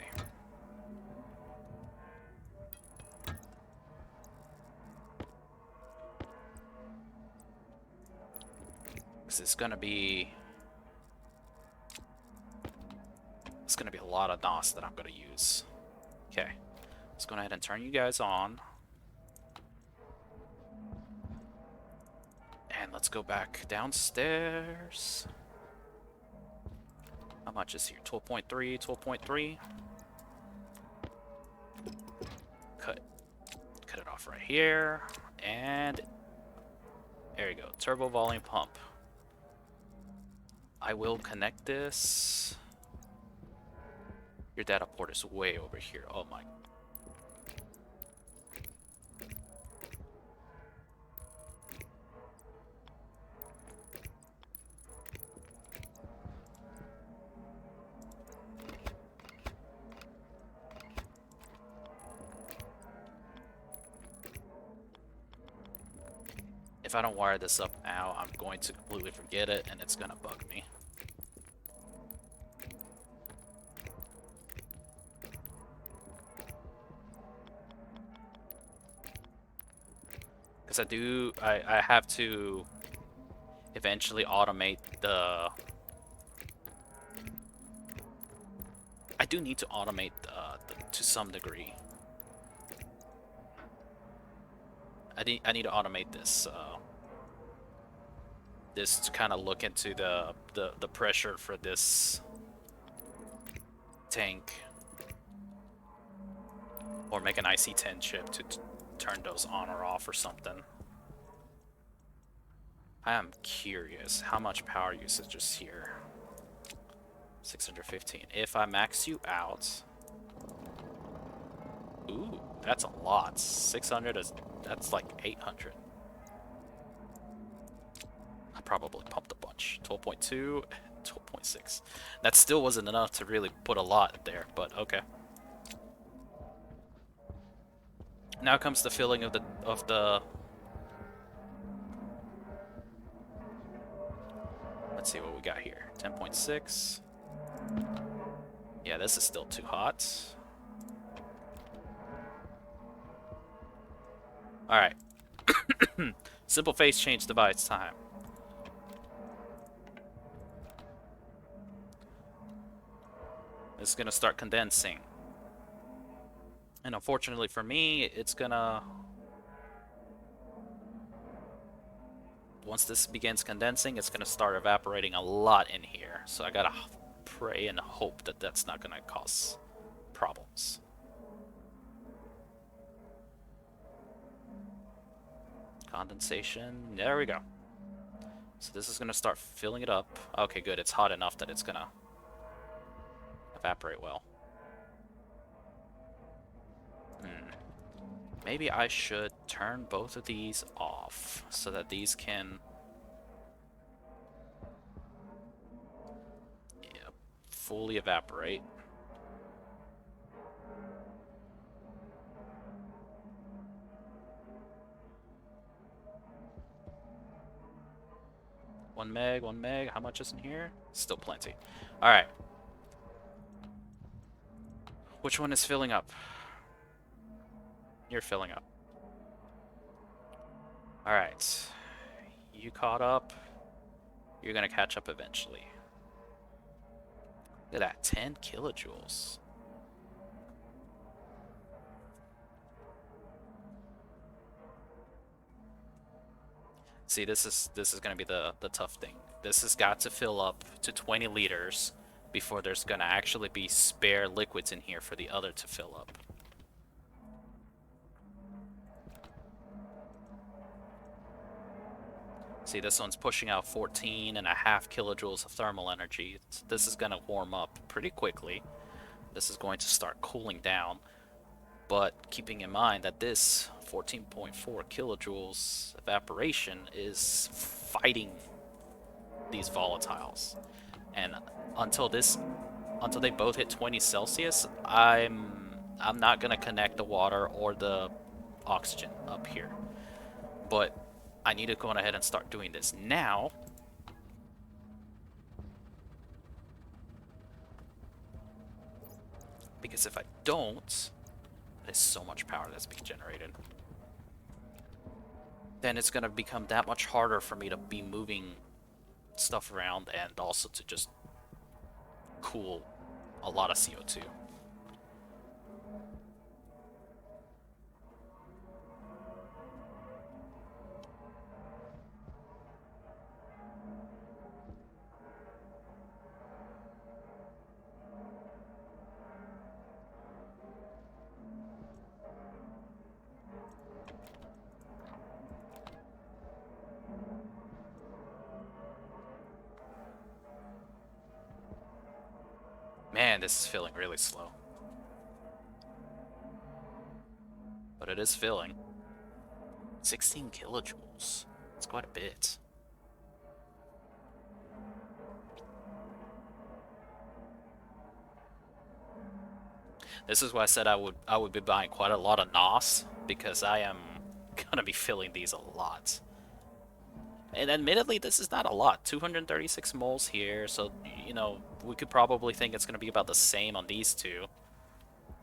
Because it's gonna be a lot of NOS that I'm gonna use. Okay. Let's go ahead and turn you guys on. And let's go back downstairs. How much is here? 12.3, 12.3. Cut it off right here. And there you go. Turbo volume pump. I will connect this. Your data port is way over here. Oh my. If I don't wire this up now, I'm going to completely forget it and it's gonna bug me. Because I have to eventually automate the... I do need to automate to some degree. I need to automate this. This to kind of look into the pressure for this tank. Or make an IC10 chip to turn those on or off or something. I am curious how much power usage is here. 615. If I max you out... Ooh, that's a lot. 600 is... That's like 800. I probably pumped a bunch. 12.2, 12.6. That still wasn't enough to really put a lot there, but okay. Now comes the filling of the... Let's see what we got here. 10.6. Yeah, this is still too hot. Alright. Simple phase change device time. It's gonna start condensing. And unfortunately for me, it's gonna... Once this begins condensing, it's gonna start evaporating a lot in here. So I gotta pray and hope that that's not gonna cause problems. Condensation, there we go. So this is gonna start filling it up. Okay, good, it's hot enough that it's gonna evaporate well. Maybe I should turn both of these off so that these can fully evaporate. One meg, how much is in here? Still plenty. Alright. Which one is filling up? You're filling up. Alright. You caught up. You're gonna catch up eventually. Look at that, 10 kilojoules. See, this is gonna be the tough thing. This has got to fill up to 20 liters before there's gonna actually be spare liquids in here for the other to fill up. See, this one's pushing out 14.5 kilojoules of thermal energy. This is gonna warm up pretty quickly. This is going to start cooling down. But keeping in mind that this 14.4 kilojoules evaporation is fighting these volatiles. And until they both hit 20 Celsius, I'm not gonna connect the water or the oxygen up here. But I need to go ahead and start doing this now. Because if I don't, there's so much power that's being generated. Then it's gonna become that much harder for me to be moving stuff around and also to just cool a lot of CO2. Man, this is filling really slow. But it is filling. 16 kilojoules. It's quite a bit. This is why I said I would be buying quite a lot of NOS, because I am gonna be filling these a lot. And admittedly, this is not a lot. 236 moles here, so, you know, we could probably think it's going to be about the same on these two.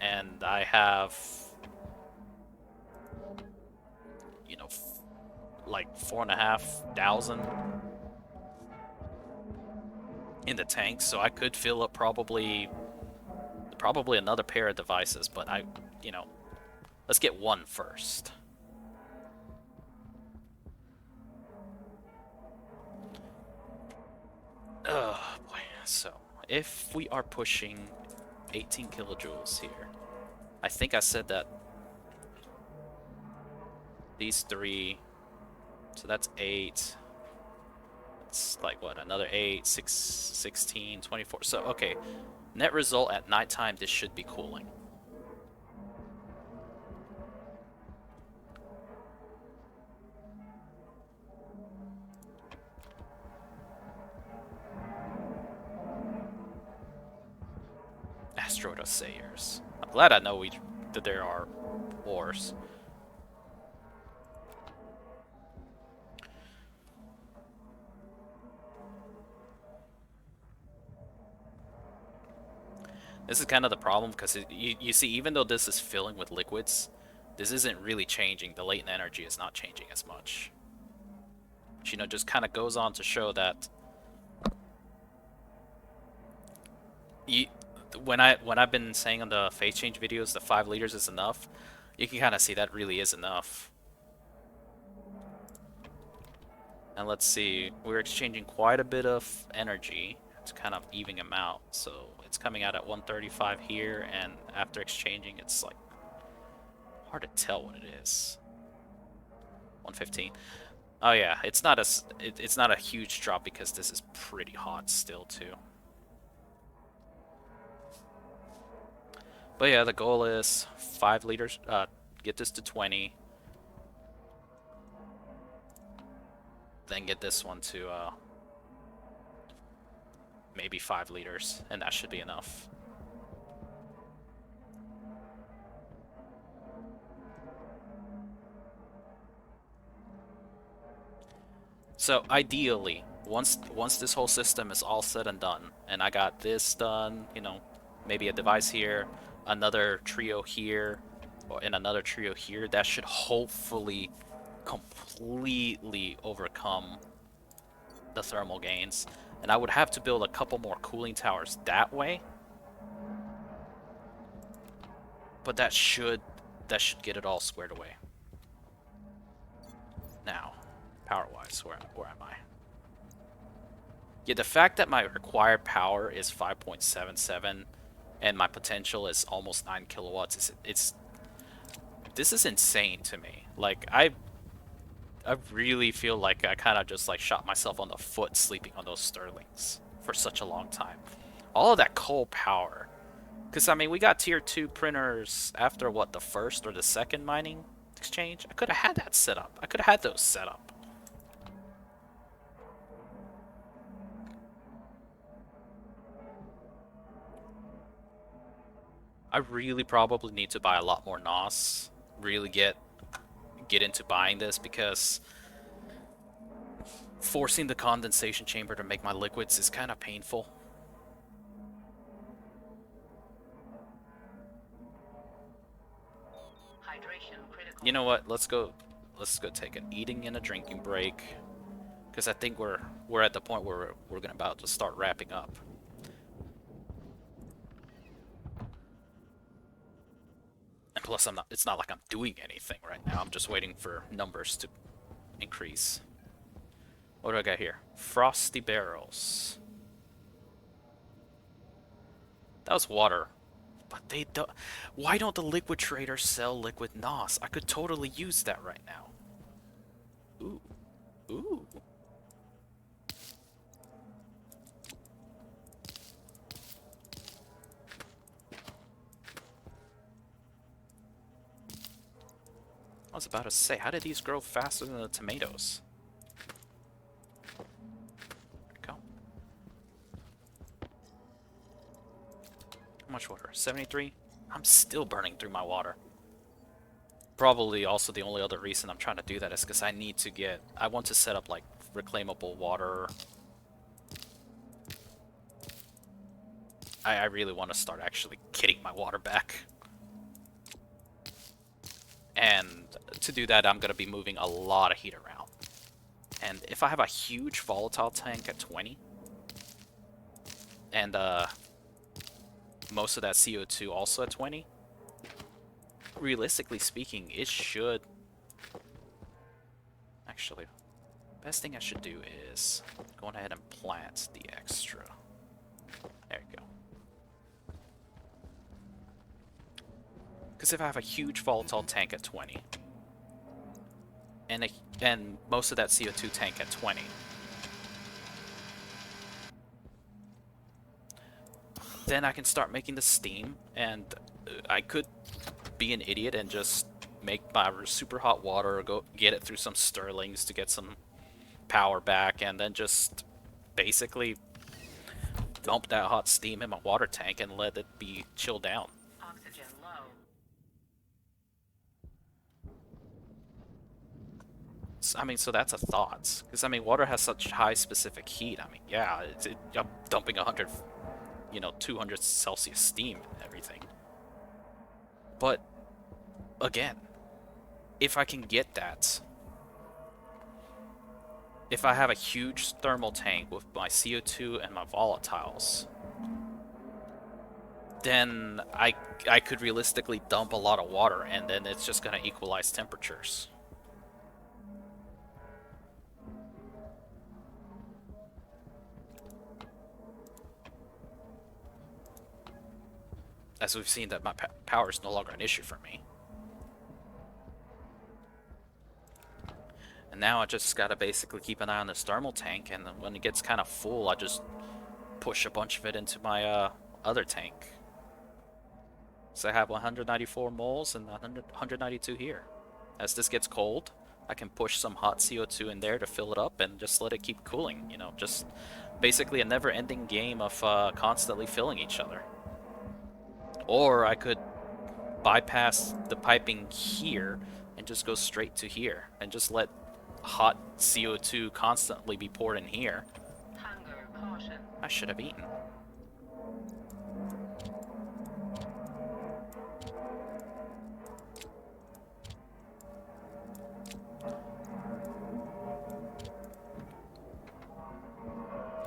And I have, you know, like 4,500 in the tank, so I could fill up probably another pair of devices, but you know, let's get one first. Oh boy. So, if we are pushing 18 kilojoules here, I think I said that these three, so that's 8. It's like what, another 8, 6, 16, 24. So, okay, net result at nighttime, this should be cooling. Asteroid Assayers. I'm glad I know that there are ores. This is kind of the problem, because you see, even though this is filling with liquids, this isn't really changing. The latent energy is not changing as much. Which, you know, just kind of goes on to show that when I've been saying on the phase change videos that 5 liters is enough, you can kind of see that really is enough. And let's see, we're exchanging quite a bit of energy to kind of even them out. So it's coming out at 135 here, and after exchanging, it's like hard to tell what it is. 115. Oh yeah, it's not a huge drop, because this is pretty hot still too. But yeah, the goal is 5 liters. Get this to 20. Then get this one to maybe 5 liters, and that should be enough. So ideally, once this whole system is all said and done, and I got this done, you know, maybe a device here, another trio here, and another trio here, that should hopefully completely overcome the thermal gains. And I would have to build a couple more cooling towers that way. But that should get it all squared away. Now, power-wise, where am I? Yeah, the fact that my required power is 5.77 and my potential is almost 9 kilowatts this is insane to me. Like I really feel like I kind of just like shot myself on the foot sleeping on those stirlings for such a long time. All of that coal power. Because, I mean, we got tier 2 printers after, what, the first or the second mining exchange? I could have had that set up. I could have had those set up. I really probably need to buy a lot more NOS. Really get into buying this, because forcing the condensation chamber to make my liquids is kind of painful. Hydration critical. You know what? Let's go take an eating and a drinking break, because I think we're at the point where we're gonna about to start wrapping up. And plus, it's not like I'm doing anything right now. I'm just waiting for numbers to increase. What do I got here? Frosty barrels. That was water. But they don't. Why don't the liquid traders sell liquid NOS? I could totally use that right now. Ooh. Ooh. I was about to say, how did these grow faster than the tomatoes? There we go. How much water? 73? I'm still burning through my water. Probably also the only other reason I'm trying to do that is because I want to set up like reclaimable water. I really want to start actually getting my water back. And to do that, I'm going to be moving a lot of heat around. And if I have a huge volatile tank at 20, and most of that CO2 also at 20, realistically speaking, it should... Actually, best thing I should do is go ahead and plant the extra. There you go. Because if I have a huge volatile tank at 20, and most of that CO2 tank at 20, then I can start making the steam, and I could be an idiot and just make my super hot water, go get it through some stirlings to get some power back, and then just basically dump that hot steam in my water tank and let it be chilled down. Oxygen low. I mean, so that's a thought. Because, I mean, water has such high specific heat. I mean, yeah, I'm dumping 100, 200 Celsius steam and everything. But, again, if I can get that, if I have a huge thermal tank with my CO2 and my volatiles, then I could realistically dump a lot of water, and then it's just going to equalize temperatures. As we've seen that my power is no longer an issue for me. And now I just gotta basically keep an eye on this thermal tank, and then when it gets kind of full, I just push a bunch of it into my other tank. So I have 194 moles and 192 here. As this gets cold, I can push some hot CO2 in there to fill it up and just let it keep cooling. Just basically a never-ending game of constantly filling each other. Or I could bypass the piping here and just go straight to here and just let hot CO2 constantly be poured in here. Hunger caution. I should have eaten.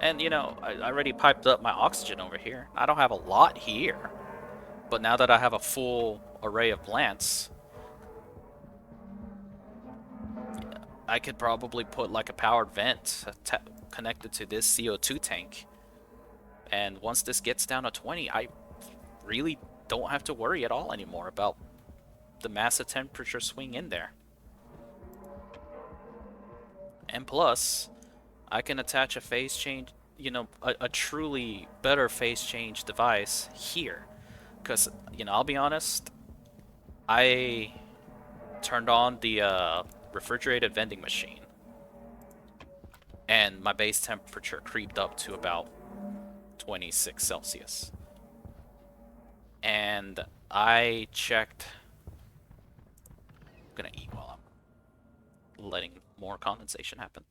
And, you know, I already piped up my oxygen over here. I don't have a lot here. But now that I have a full array of plants, I could probably put like a powered vent connected to this CO2 tank. And once this gets down to 20, I really don't have to worry at all anymore about the massive temperature swing in there. And plus, I can attach a phase change, you know, a truly better phase change device here. Because, you know, I'll be honest, I turned on the refrigerated vending machine, and my base temperature creeped up to about 26 Celsius. And I checked. I'm gonna eat while I'm letting more condensation happen.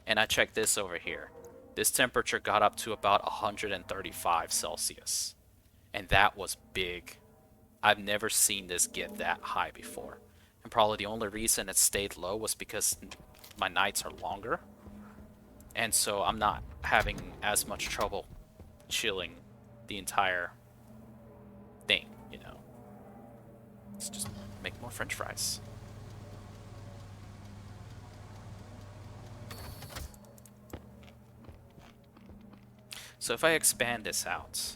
And I checked this over here. This temperature got up to about 135 Celsius. And that was big. I've never seen this get that high before. And probably the only reason it stayed low was because my nights are longer. And so I'm not having as much trouble chilling the entire thing, you know. Let's just make more French fries. So if I expand this out,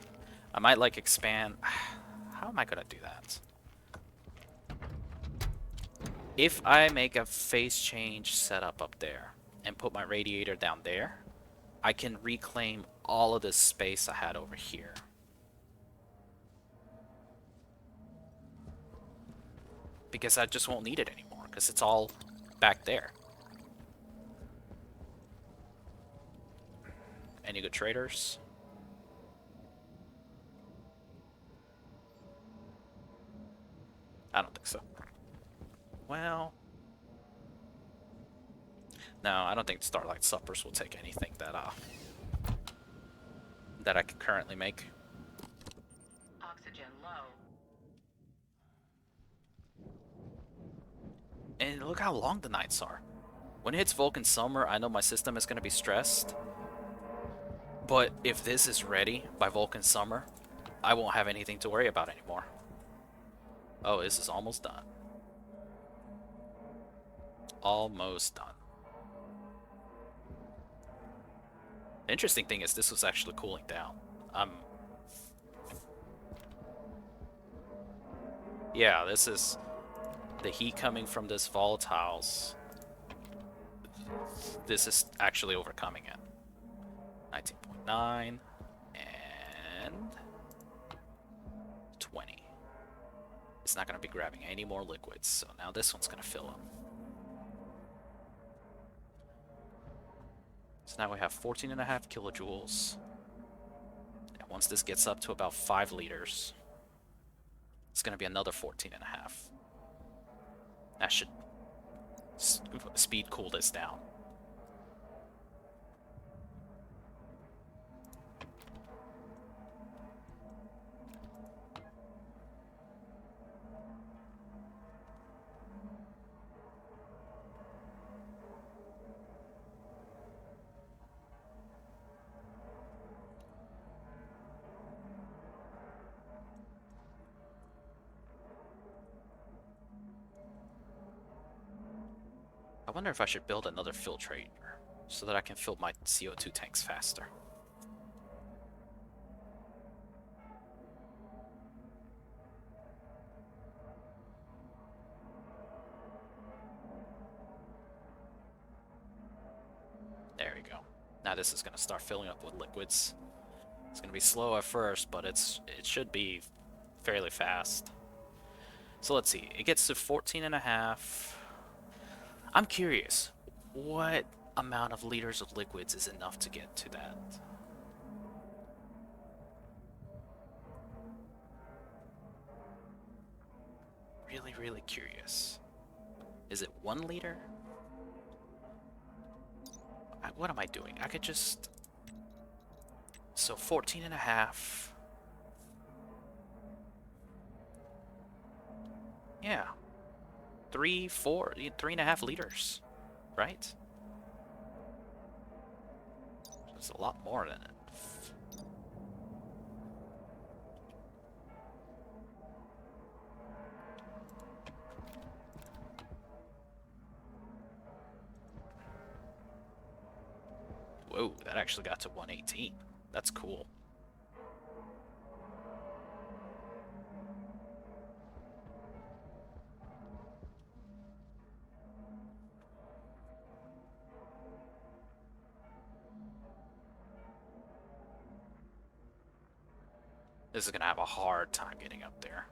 I might like expand... How am I gonna do that? If I make a phase change setup up there and put my radiator down there, I can reclaim all of this space I had over here. Because I just won't need it anymore, because it's all back there. Any good traders? I don't think so. Well... No, I don't think Starlight Suppers will take anything that I can currently make. Oxygen low. And look how long the nights are. When it hits Vulcan Summer, I know my system is going to be stressed. But if this is ready by Vulcan Summer, I won't have anything to worry about anymore. Oh, this is almost done. Almost done. The interesting thing is this was actually cooling down. Yeah, this is the heat coming from this volatiles. This is actually overcoming it. 19.9 and 20. It's not going to be grabbing any more liquids, so now this one's going to fill up. So now we have 14.5 kilojoules. And once this gets up to about 5 liters, it's going to be another 14.5. That should speed cool this down. I wonder if I should build another filtrator so that I can fill my CO2 tanks faster. There we go. Now this is going to start filling up with liquids. It's going to be slow at first, but it should be fairly fast. So let's see. It gets to 14.5. I'm curious, what amount of liters of liquids is enough to get to that? Really, really curious. Is it 1 liter? What am I doing? I could just... So 14.5. Yeah. 3.5 liters, right? There's a lot more than it. Whoa, that actually got to 118. That's cool. This is gonna have a hard time getting up there.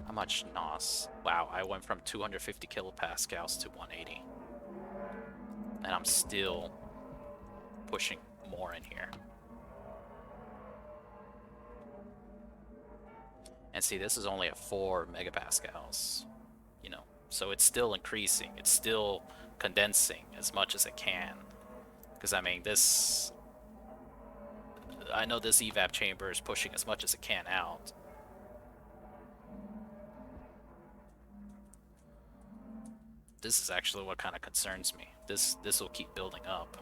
How much NOS? Wow, I went from 250 kilopascals to 180. And I'm still pushing more in here. And see, this is only at 4 megapascals, you know, so it's still increasing. It's still condensing as much as it can. Because, I mean, this... I know this evap chamber is pushing as much as it can out. This is actually what kind of concerns me. This will keep building up.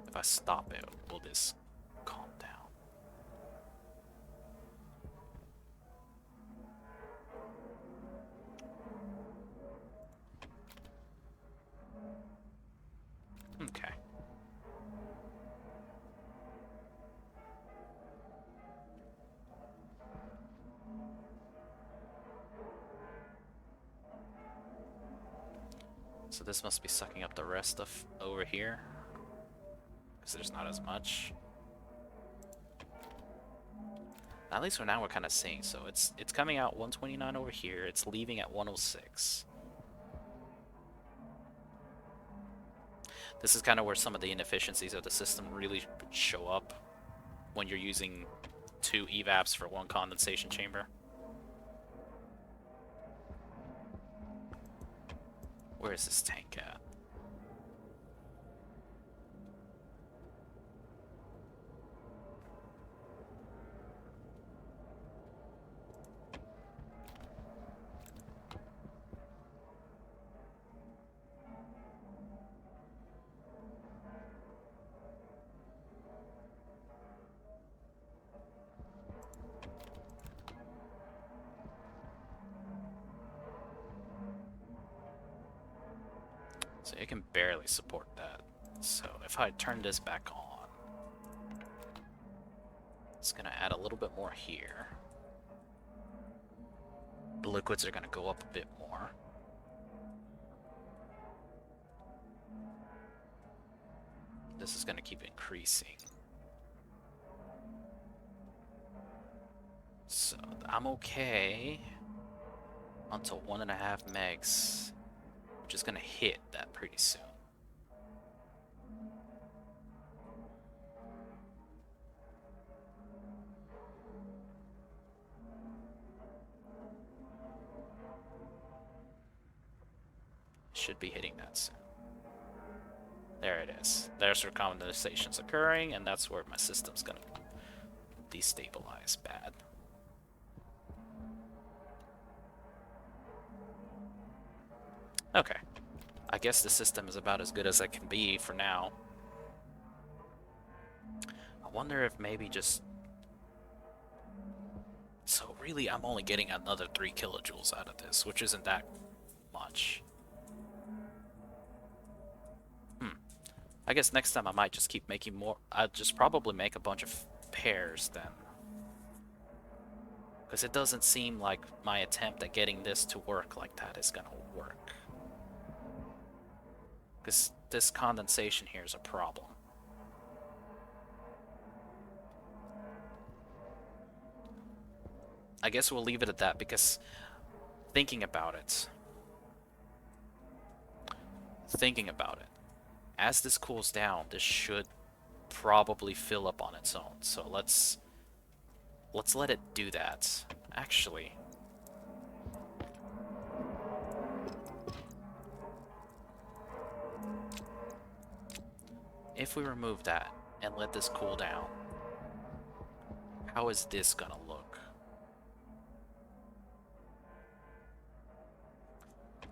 If I stop it, will this calm down? Okay. So this must be sucking up the rest of over here, because there's not as much. At least for now we're kind of seeing. So it's coming out 129 over here. It's leaving at 106. This is kind of where some of the inefficiencies of the system really show up when you're using 2 evaps for 1 condensation chamber. Where is this tank at? So it can barely support that. So if I turn this back on, it's gonna add a little bit more here. The liquids are gonna go up a bit more. This is gonna keep increasing. So I'm okay until 1.5 megs. Just gonna hit that pretty soon. Should be hitting that soon. There it is. There's where condensation's occurring, and that's where my system's gonna destabilize bad. Okay. I guess the system is about as good as it can be for now. I wonder if maybe just... So really, I'm only getting another 3 kilojoules out of this, which isn't that much. I guess next time I might just keep making more. I'll just probably make a bunch of pairs then. Because it doesn't seem like my attempt at getting this to work like that is gonna work. Because this condensation here is a problem. I guess we'll leave it at that, because thinking about it, as this cools down, this should probably fill up on its own. So let's let it do that. Actually, if we remove that and let this cool down, how is this gonna look?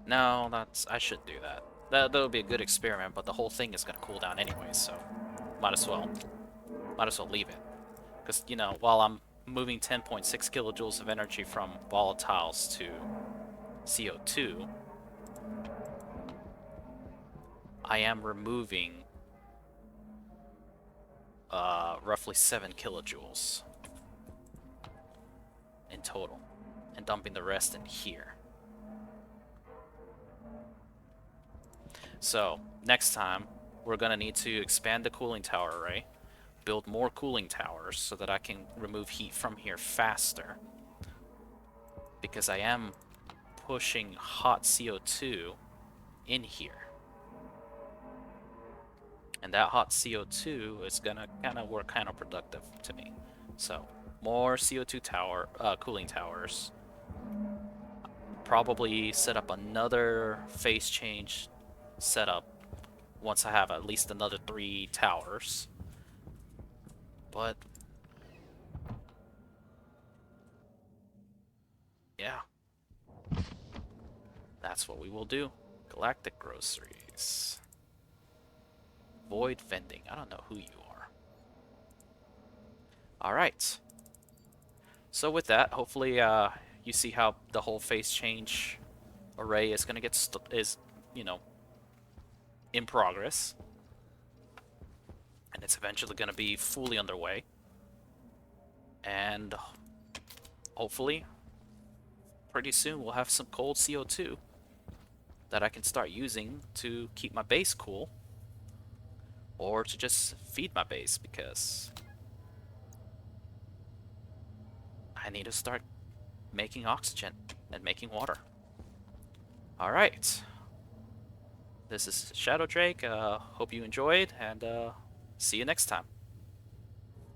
No, I should do that. That'll be a good experiment, but the whole thing is gonna cool down anyway, so might as well. Might as well leave it. Because, you know, while I'm moving 10.6 kilojoules of energy from volatiles to CO2, I am removing roughly 7 kilojoules in total, and dumping the rest in here. So, next time, we're gonna need to expand the cooling tower array, build more cooling towers so that I can remove heat from here faster. Because I am pushing hot CO2 in here. And that hot CO2 is gonna kind of work counterproductive to me. So, more CO2 cooling towers. Probably set up another phase change setup once I have at least another 3 towers. But yeah, that's what we will do. Galactic groceries. Void vending. I don't know who you are. Alright. So with that, hopefully you see how the whole phase change array is gonna get you know, in progress. And it's eventually gonna be fully underway. And hopefully pretty soon we'll have some cold CO2 that I can start using to keep my base cool, or to just feed my base, because I need to start making oxygen and making water. Alright. This is Shadow Drake. Hope you enjoyed, and see you next time.